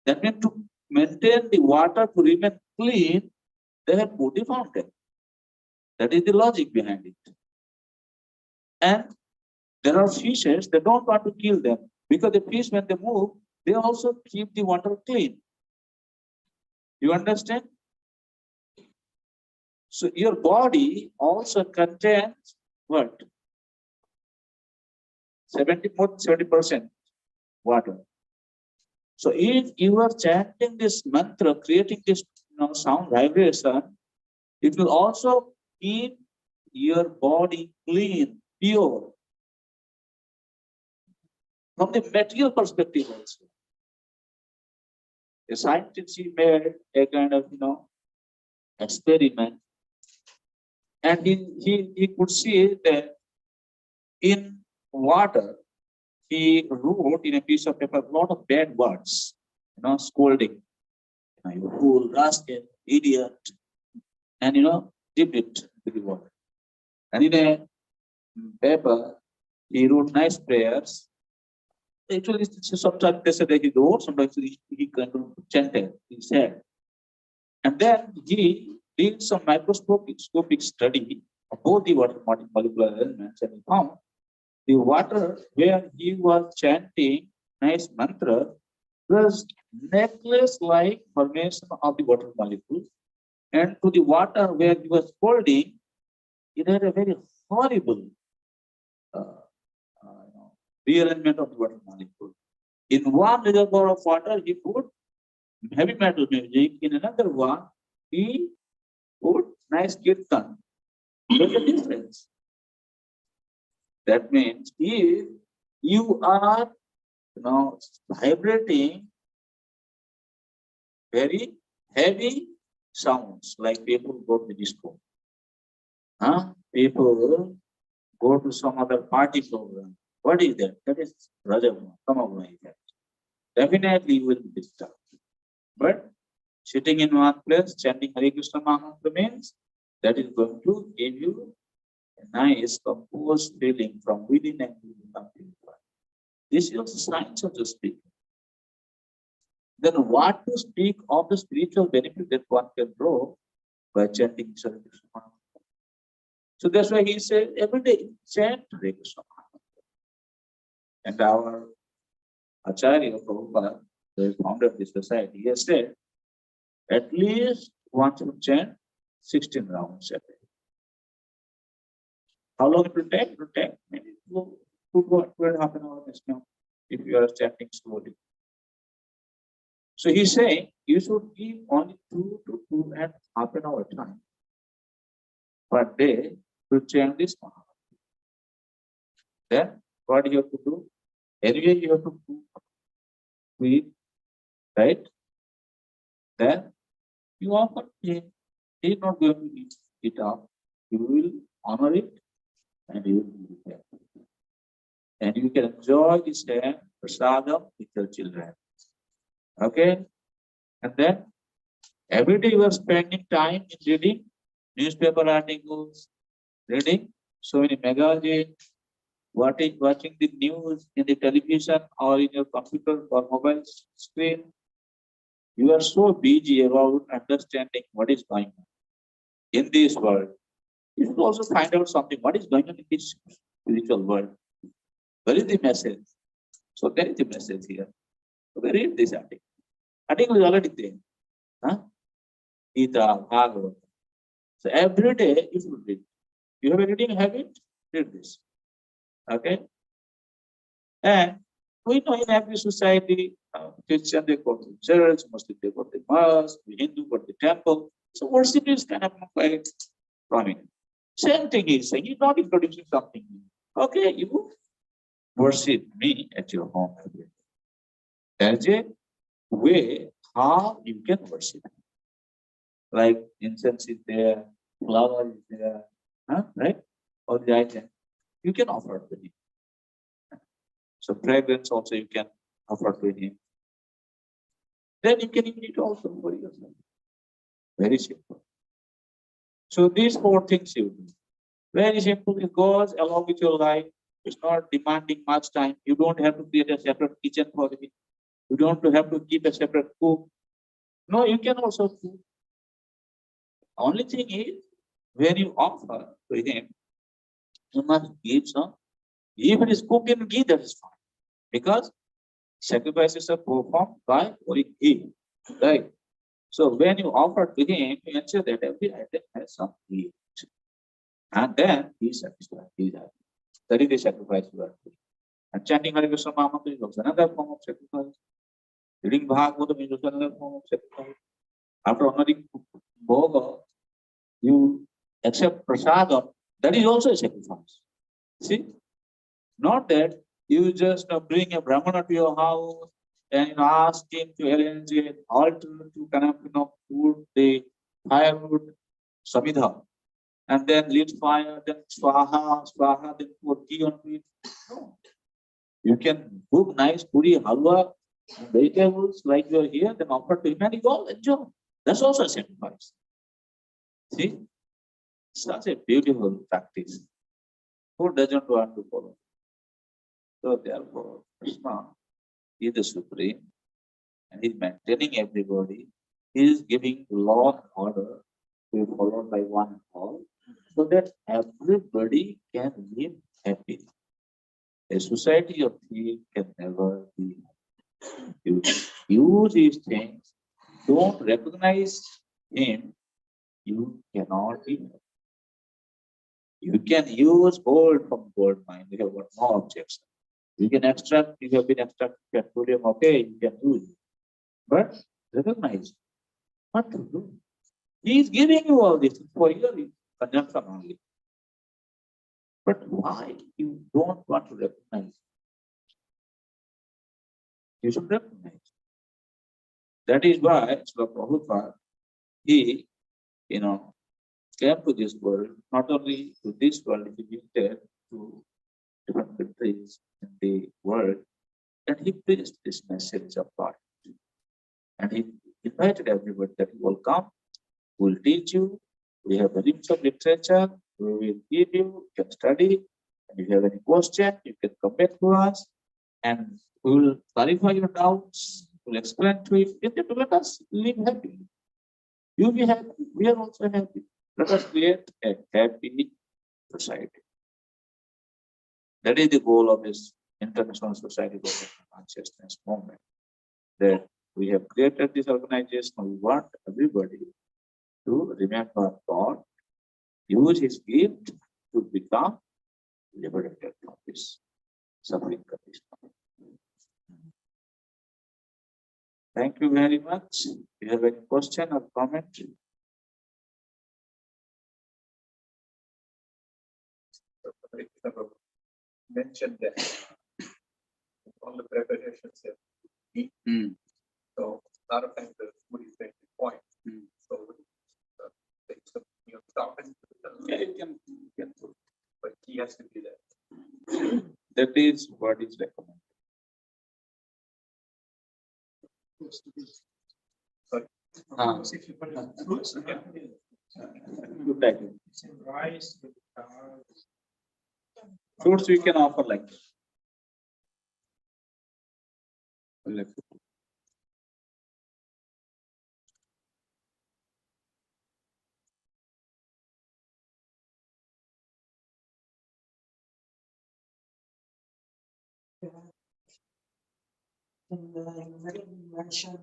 That means to maintain the water to remain clean, they have put a fountain. That is the logic behind it. And there are fishes, they don't want to kill them because the fish, when they move, they also keep the water clean. You understand? So your body also contains what? 70% water. So if you are chanting this mantra, creating this sound vibration, it will also keep your body clean, pure. From the material perspective also. A scientist made a kind of experiment, and he could see that in water he wrote in a piece of paper a lot of bad words, scolding, you fool, rascal, idiot, and dipped it to the water. And in a paper he wrote nice prayers. Actually, sometimes they said that he wrote, sometimes he kind of chanted, he said. And then he did some microscopic study of both the water molecular elements, and he found the water where he was chanting nice mantra was necklace-like formation of the water molecule, and to the water where he was holding, it had a very horrible rearrangement of the water molecule. In one reservoir of water, he put heavy metal music. In another one, he put nice kirtan. There's a difference. That means if you are vibrating very heavy sounds, like people go to the disco, people go to some other party program. What is that? That is Rajaguna, Tamaguna effect. Definitely you will be disturbed. But sitting in one place, chanting Hare Krishna Mahamantra means that is going to give you a nice, composed feeling from within and within. This is also science of the speaking. Then what to speak of the spiritual benefit that one can draw by chanting Hare Krishna Mahamantra? So that's why he said every day chant Hare Krishna Mahamantra. And our Acharya Prabhupada, the founder of this society, he has said at least one should chant 16 rounds a day. How long it will take? It will take maybe 2.5 hours now if you are chanting slowly. So he's saying you should give only 2 to 2.5 hours time per day to chant this Mahamantra. Then what you have to do? Anyway, you have to breathe, right? then you offer him. He is not going to eat it up. You will honor it and you will be happy. And you can enjoy this time, prasadam, with your children. Okay? And then every day you are spending time in reading newspaper articles, reading so many magazines, watching the news in the television or in your computer or mobile screen. You are so busy about understanding what is going on in this world. You should also find out something, what is going on in this spiritual world. Where is the message? So there is the message here. So we read this article. Article is already there. Huh? Gita, Bhagavad. So every day you should read. You have a reading habit, read this. Okay? And we know in every society, Christian they go to church, Muslim they go to mosque, the Hindu go to the temple. So worship is kind of quite prominent. Same thing he's saying, he's not introducing something new. Okay, you worship me at your home every day. There's a way how you can worship. Like incense is there, flower is there, right? All the items you can offer to him. So fragrance also you can offer to him. Then you can eat it also for yourself. Very simple. So these four things you do. Very simple. It goes along with your life. It's not demanding much time. You don't have to create a separate kitchen for him. You don't have to keep a separate cook. No, you can also cook. Only thing is, when you offer to him, you must give some. If it is cooked in ghee, that is fine. Because sacrifices are performed by pouring ghee. Right? So when you offer to him, you ensure that every item has some ghee. And then he is satisfied. He is happy. That is the sacrifice you are doing. And chanting Hare Krishna Maha Mantra is also another form of sacrifice. Reading Bhagavad is also another form of sacrifice. After honoring Bhoga, you accept prasadam, that is also a sacrifice. See? Not that you just bring a brahmana to your house and ask him to arrange an altar to kind of put the firewood, samidha, and then lit fire, then swaha, then pour tea on it. No. You can cook nice puri, halwa, vegetables like you are here, then offer to him and you all enjoy. That's also a sacrifice. See? Such a beautiful practice. Who doesn't want to follow? So therefore, Krishna is the supreme and he's maintaining everybody. He is giving law and order to be followed by one and all, so that everybody can live happily. A society of thieves can never be happy. You use these things, don't recognize him, you cannot be happy. You can use gold from gold mine, we have got no objection. You can extract, you have been extracting petroleum, okay, you can do it. But recognize what to do. He is giving you all this for your consumption only. But why you don't want to recognize? You should recognize. That is why Srila Prabhupada, he, came to this world, not only to this world, he visited to different countries in the world, and he preached this message of God. And he invited everybody that you will come, we will teach you, we have the reams of literature, we will give you, you can study, and if you have any question, you can come back to us, and we will clarify your doubts, we will explain to you, let us live happily. You be happy, we are also happy. Let us create a happy society. That is the goal of this International Society for Consciousness movement. That we have created this organization, we want everybody to remember God, use his gift to become liberated from this suffering condition. Thank you very much. If you have any question or comment? Mentioned that all the preparations here. So a lot of times the food is very what is recommended. Sorry. Ah. If you put it in fruits, you can. You type it. Rice. Fruits we can offer like this. Like this. And you mentioned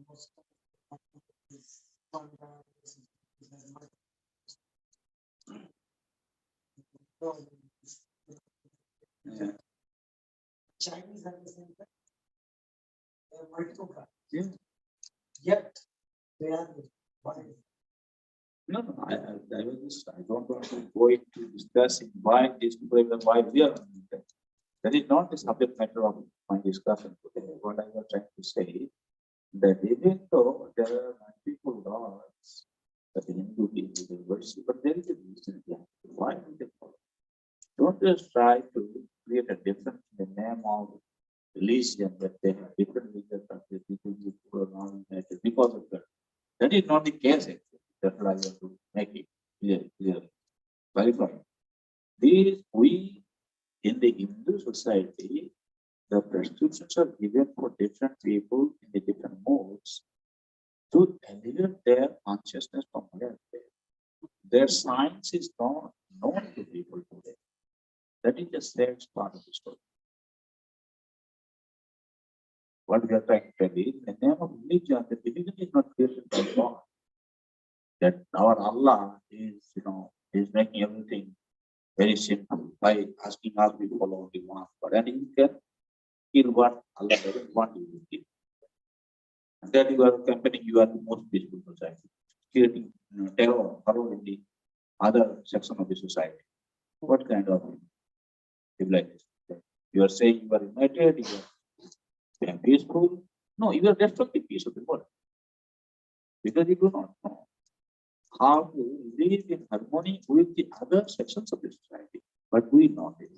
most of these fundraisers, Yeah. Chinese at the same time. They are multiple countries. Yeah. Yet they are why? No, no, I was just, I don't want to go into discussing why these people, even why we are. That is not the subject matter of my discussion today. What I was trying to say, that even though there are multiple gods that the Hindu people they worship, but there is a reason behind it. Why do they follow? Don't just try to create a difference in the name of religion that they have different religions and the people who are not united because of that. That is not the case actually. That's why I have to make it clear, clarify. These we in the Hindu society, the prescriptions are given for different people in the different modes to elevate their consciousness from reality. Their science is not known to people today. That is the sad part of the story. What we are trying to tell is, in the name of religion, the religion is not created by God. That our Allah is, is making everything very simple by asking us to follow the one. But then you can kill what Allah doesn't want you to kill. And that you are campaigning, you are the most peaceful society, creating terror in the other section of the society. What kind of civilization? You are saying you are united, you are peaceful. No, you are destructive peace of the world. Because you do not know how to live in harmony with the other sections of the society. But we know it.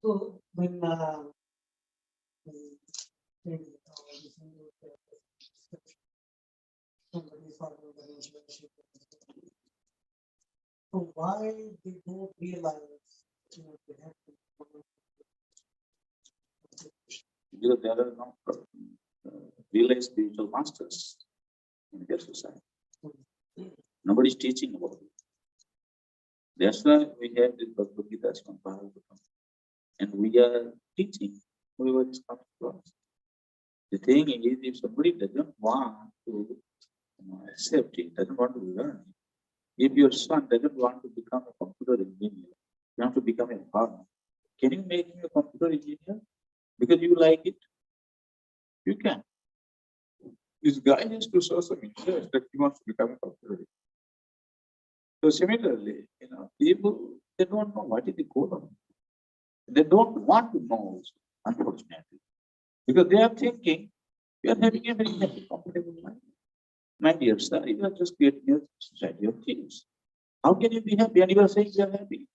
So when somebody following the relationship, so why they don't realize they have to Because there are no realized spiritual masters in their society. Nobody is teaching about it. That's why we have this Bhagavad Gita and we are teaching whoever is coming to us. The thing is, if somebody doesn't want to accept it, doesn't want to learn it, if your son doesn't want to become a computer engineer, you have to become a farmer, can you make him a computer engineer? Because you like it? You can. This guy has to show some interest that he wants to become a computer engineer. So similarly, people, they don't know what is the goal of it. They don't want to know also, unfortunately. Because they are thinking, we are having a very happy, comfortable life. My dear sir, you are just creating a society of thieves. How can you be happy? And you are saying you are happy.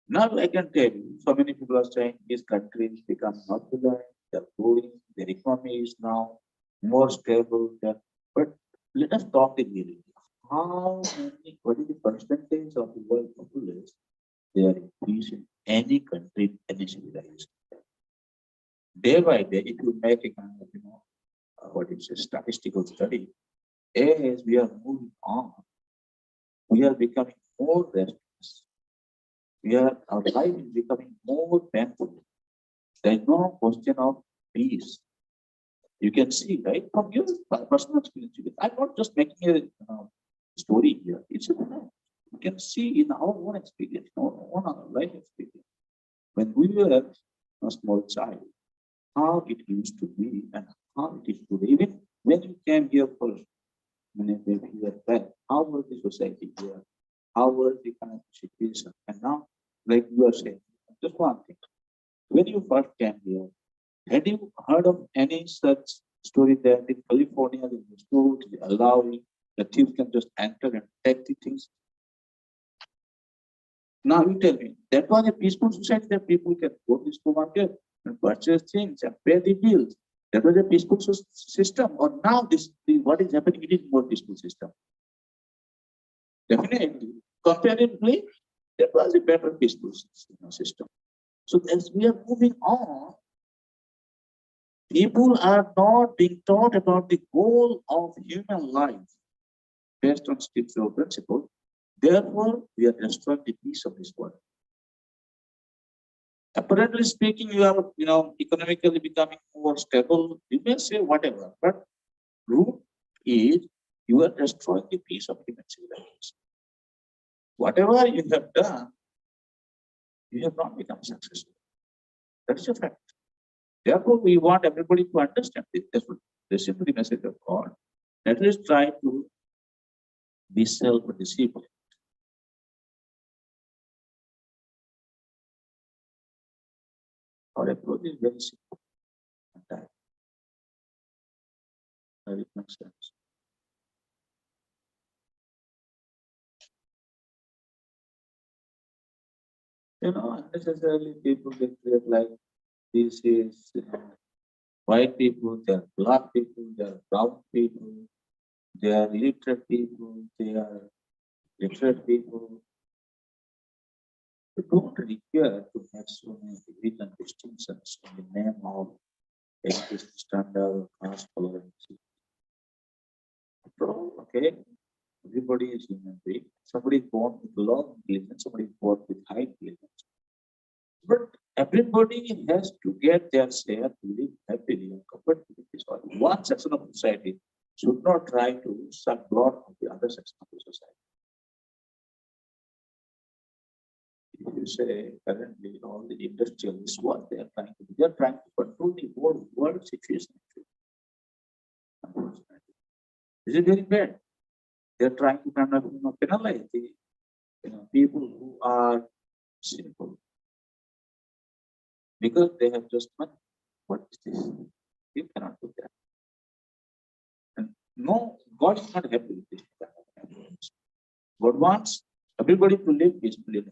Now I can tell you, so many people are saying these countries become opulent, they're growing, their economy is now more stable. But let us talk in reality. What is the percentage of the world population they are increasing any country, any civilization? Day by day, if you make a kind of, what is a statistical study, as we are moving on, we are becoming more restless. Our life is becoming more painful. There is no question of peace. You can see, right, from your personal experience. I'm not just making a story here. It's a fact. You can see in our own experience, our own life experience. When we were a small child, how it used to be and how it is today. Even when you came here first, maybe you were back, how was the society here? How was the kind of situation? And now, like you are saying, just one thing. When you first came here, had you heard of any such story that in California, in the schools, they allowing the thieves can just enter and take the things? Now you tell me, that was a peaceful society that people can go to the supermarket and purchase things and pay the bills. That was a peaceful system. Or now what is happening, it is more peaceful system. Definitely. Comparatively, that was a better peaceful system. So as we are moving on, people are not being taught about the goal of human life based on scriptural principle. Therefore, we are destroying the peace of this world. Apparently speaking, you are, economically becoming more stable. You may say whatever, but root is you are destroying the peace of human civilization. Whatever you have done, you have not become successful. That is a fact. Therefore, we want everybody to understand this. That's listen to the message of God. At least try to be self-disciplined. Our approach is very simple and direct. Does it make sense? Unnecessarily people get create like this is white people, they are black people, they are brown people, they are illiterate people, they are literate people. You don't require to make so many division distinctions in the name of education standard, caste tolerance. Okay, everybody is human being. Somebody is born with low intelligence, somebody is born with high intelligence. But everybody has to get their share to live happily and comfortably with this world. One section of society should not try to suck blood of the other section of the society. If you say currently all the industrialists, what they are trying to do, they are trying to control the whole world situation. Unfortunately, this is very bad. They are trying to kind of penalize the people who are sinful because they have just money. What is this? You cannot do that. And no, God is not happy with this. God wants everybody to live peacefully.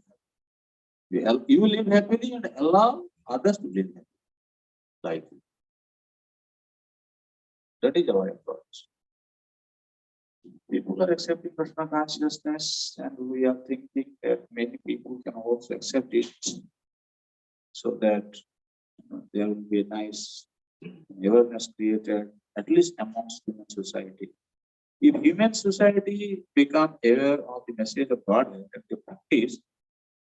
You live happily and allow others to live happily. Like that is our approach. People are accepting personal consciousness, and we are thinking that many people can also accept it, so that there will be a nice awareness created, at least amongst human society. If human society become aware of the message of God and the practice,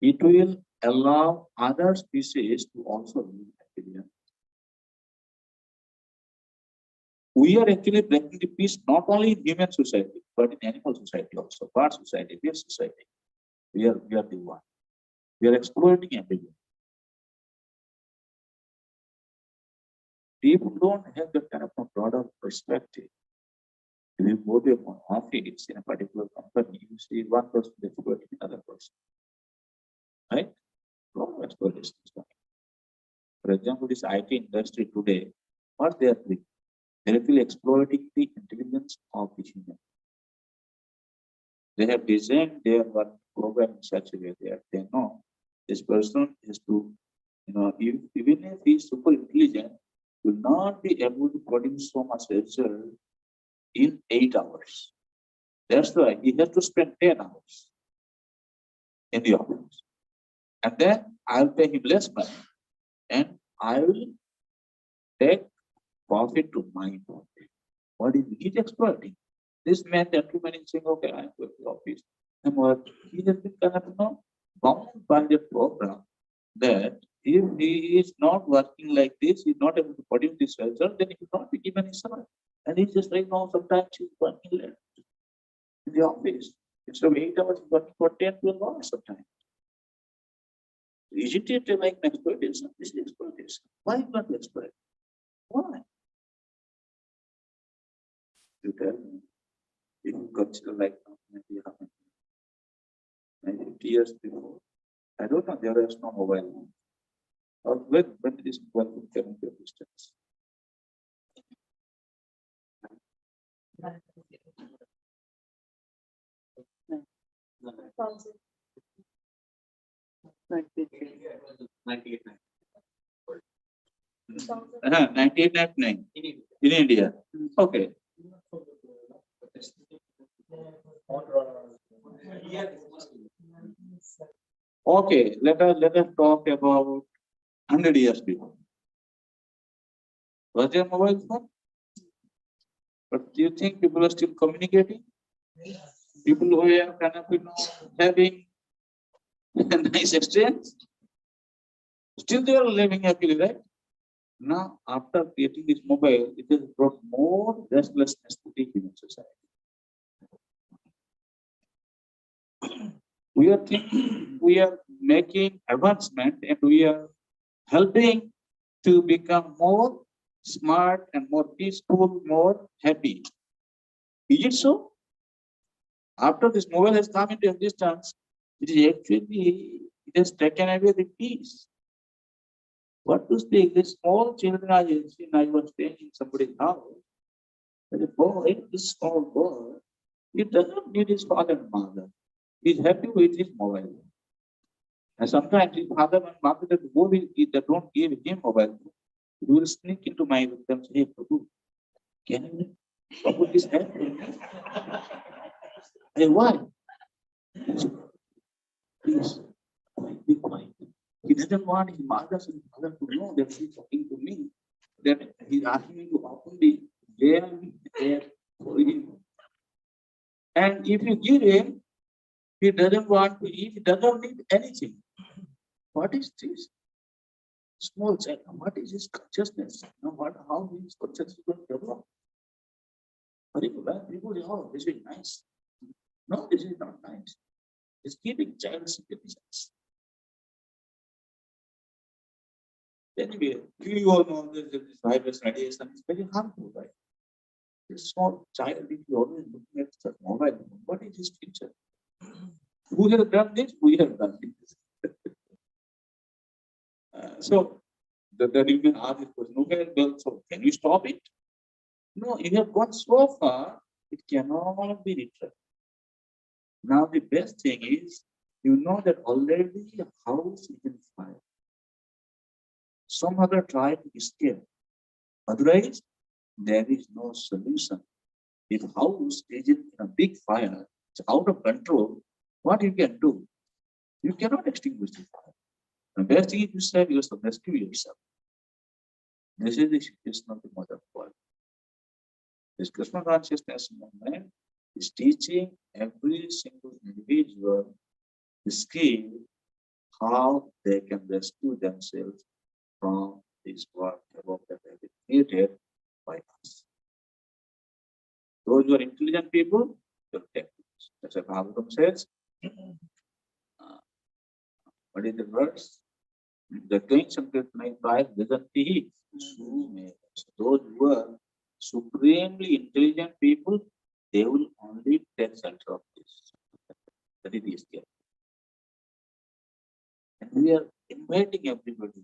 it will allow other species to also live happily. We are actually breaking the peace not only in human society, but in animal society also, bird society, fish society. We are the one. We are exploiting everything. People don't have that kind of a broader perspective. If you go to an office in a particular company, you see one person exploiting another person. Right? No exploitation is coming. For example, this IT industry today, what they are doing? They are actually exploiting the intelligence of the human. They have designed their work program in such a way that they know this person is to, even if he is super intelligent, will not be able to produce so much result in 8 hours. That's why he has to spend 10 hours in the office. And then I'll pay him less money and I will take profit to my profit. What is he exploiting? This man, gentleman is saying, okay, I'm going to the office. And what he has been kind of bound by the program that if he is not working like this, he's not able to produce this result, then he will not be given his salary. And he's just like, no, sometimes he's working late in the office. Instead of 8 hours, he's working for 10, 12 hours sometimes. Is it like an exploitation? This is exploitation. Why not exploit? Why? You tell me. If you consider like maybe 50 years before, I don't know, there was no mobile phone. Or when this mobile phone came into existence? 98. 98.9 in India. Okay. Okay, let us talk about 100 years before. Was there mobile phone? But do you think people are still communicating? People who are kind of, having a nice exchange? Still they are living happily, right? Now, after creating this mobile, it has brought more restlessness to the human society. We are thinking, we are making advancement, and we are helping to become more smart and more peaceful, more happy. Is it so? After this mobile has come into existence, it has taken away the peace. What to speak? This small children I was staying in somebody's house. The boy, this small boy, he doesn't need his father and mother. He's happy with his mobile. And sometimes his father and mother that don't give him mobile. He will sneak into my room and say, hey, Prabhu, can you put this hand for me? Hey, why? Please, be quiet. He doesn't want his mother and father to know that he's talking to me, that he's asking me to open the there for him. And if you give him, he doesn't want to eat, he doesn't need anything. What is this? Small child, what is his consciousness? How his consciousness will develop? People say, oh, this is nice. No, this is not nice. It's giving child's intelligence. Anyway, you all know that this virus radiation is very harmful, right? This small child, if you always looking at the mobile, what is his future? Who has done this? We have done this. So that you can ask this question, okay, well, so can you stop it? No, you have gone so far, it cannot be retracted. Now the best thing is, you know that already a house is in fire. Some other try to escape. Otherwise, there is no solution. If house is in a big fire, it's out of control, what you can do? You cannot extinguish the fire. The best thing is you save yourself, rescue yourself. This is the situation of the modern world. This Krishna consciousness movement is teaching every single individual the skill how they can rescue themselves from this world that have been created by us. Those who are intelligent people will take this. That's what Bhagavatam says. What is the verse? The kings of the prize doesn't he. Those who are supremely intelligent people, they will only take shelter of this. That is the escape. And we are inviting everybody.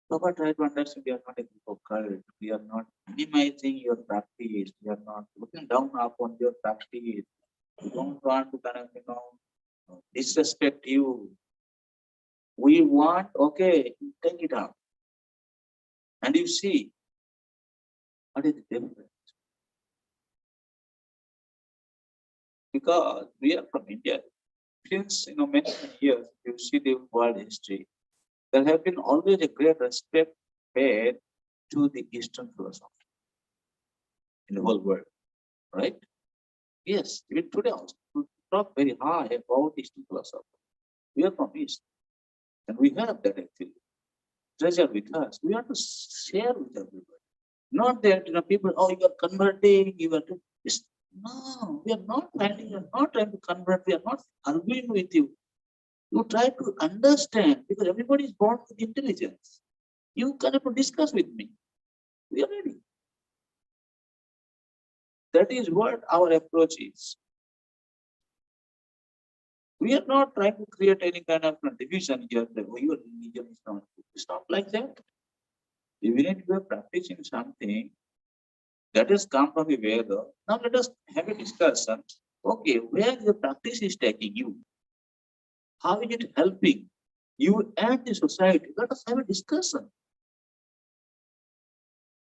Baba, try to understand we are not a group of cult. We are not minimizing your practice. We are not looking down upon your practice. We don't want to kind of, disrespect you. We want, okay, take it out. And you see, what is the difference? Because we are from India. Since many years, you see the world history, there have been always a great respect paid to the Eastern philosophy in the whole world, right? Yes, even today also, we talk very high about Eastern philosophy. We are from East, and we have that actually treasure with us. We have to share with everybody. Not that people, oh, you are converting, you are to. No, we are not trying to convert, we are not arguing with you. You try to understand because everybody is born with intelligence. You cannot discuss with me. We are ready. That is what our approach is. We are not trying to create any kind of division here. That your religion is not. It's not like that. Even if you are practicing something that has come from the Veda, now let us have a discussion. Okay, where your practice is taking you? How is it helping? You and the society, let us have a discussion.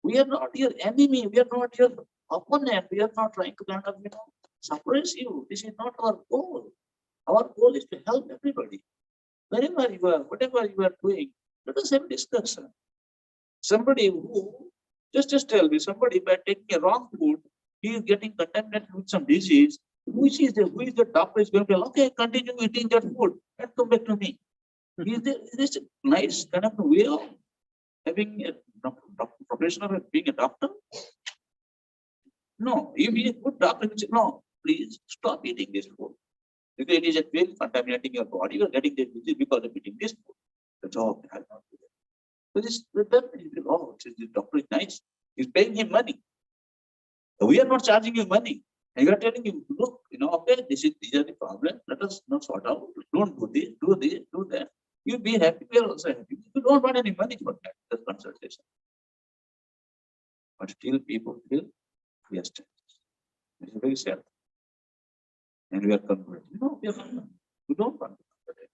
We are not your enemy, we are not your opponent, we are not trying to kind of, suppress you. This is not our goal. Our goal is to help everybody. Wherever you are, whatever you are doing, let us have a discussion. Somebody who, just tell me, somebody by taking a wrong food, he is getting contaminated with some disease. Who is the doctor is going to tell, okay, continue eating that food and come back to me. Is this a nice kind of way of having a profession of being a doctor? No, if he is a good doctor, he will say, no, please stop eating this food. Because it is actually contaminating your body, you are getting the disease because of eating this food. That's all. I have not do that. So this, oh, the doctor is nice. He's paying him money. We are not charging you money. And you are telling him, look, okay, these are the problems. Let us not sort out. Don't do this, do that. You be happy, we are also happy. You don't want any money for that, the consultation. But still people feel we are strangers. It's very sad. And we are converted. No, we are not. We don't want to convert.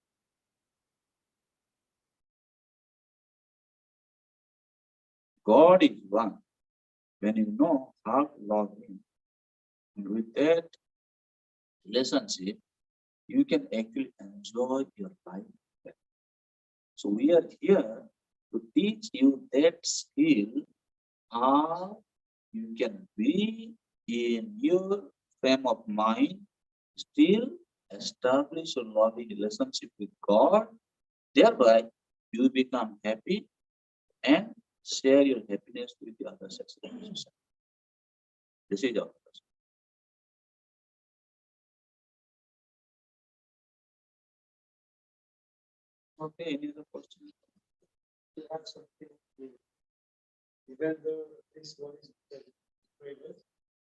God is one. When you know how to love Him, and with that relationship, you can actually enjoy your life. So we are here to teach you that skill, how you can be in your frame of mind, still establish a loving relationship with God. Thereby, you become happy and share your happiness with the other sex. This is our question. Okay, any other question? To have something, even though this one is greater,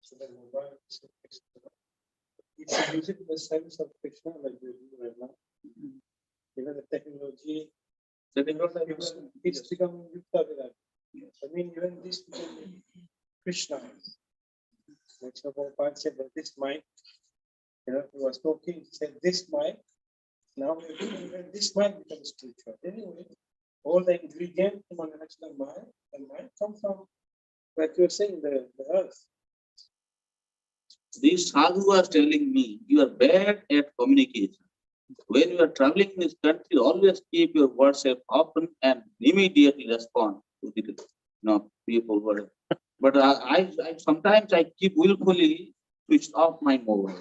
so the mobile is extra. It's using the sense of Krishna like we do right now. Even the technology, it's become Yukta Virat. I mean, even this became Krishna. Like Prabhupada said that this mic, he was talking, he said this mic, now even this mic becomes spiritual. Anyway, all the ingredients from an actual mind, and mind come from, like you're saying, the earth. This sadhu was telling me, you are bad at communication. When you are traveling in this country, always keep your WhatsApp open and immediately respond to the people. Whatever. But I sometimes I keep willfully switched off my mobile.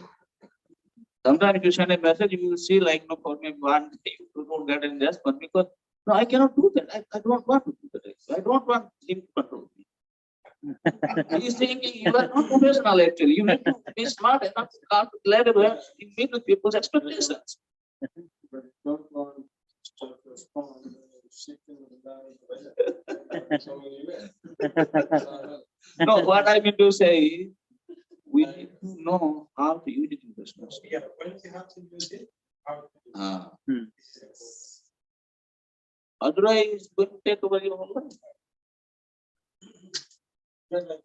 Sometimes if you send a message, you will see like for me one you don't get any response because no, I cannot do that. I don't want to do that. I don't want him to control me. He is thinking you are not professional actually. You need to be smart enough to calculate in meet with people's expectations. But don't want to respond, sitting down, so anyway. No, what I mean to say is, we need to know how to use it in business. Yeah, when you have to use it, how to use it. Otherwise, it's going to take over your whole life. Just like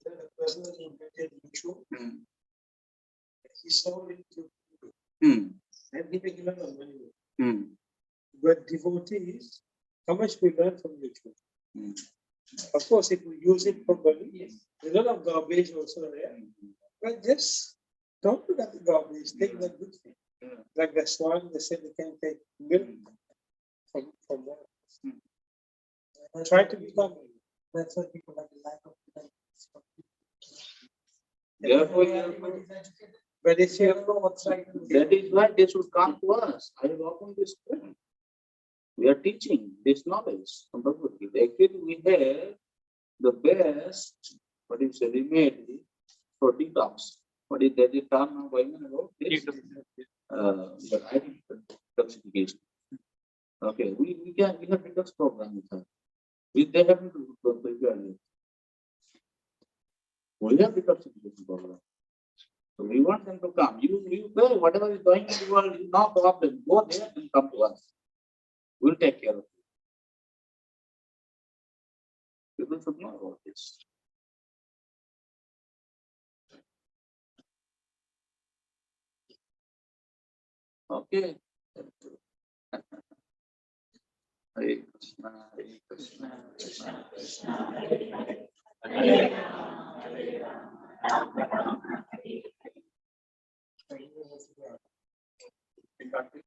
the person who invented YouTube, he sold it to Hmm. and he made a lot of money. Hmm. But devotees, how much we learn from YouTube? Hmm. Of course, if we use it properly, there's a lot of garbage also there. But just don't look at the garbage, take the good thing. Like the swan, they said they can take milk from that. Try to become. That's what people like the lack of Therefore, but if you don't know what's right, that is why they should come to us. I have opened this school. We are teaching this knowledge. Actually, we have the best, what is a remedy for detox. What is that term now by ago? But I think detoxification. Okay, we have detox program with her. They have to prepare it. We have detoxification program. So we want them to come. You go, whatever is going in the world, no problem. Go there and come to us. We'll take care of it. People should know about this. Okay. Hare Krishna, Krishna Krishna, Hare Hare, Hare Rama, Hare Rama.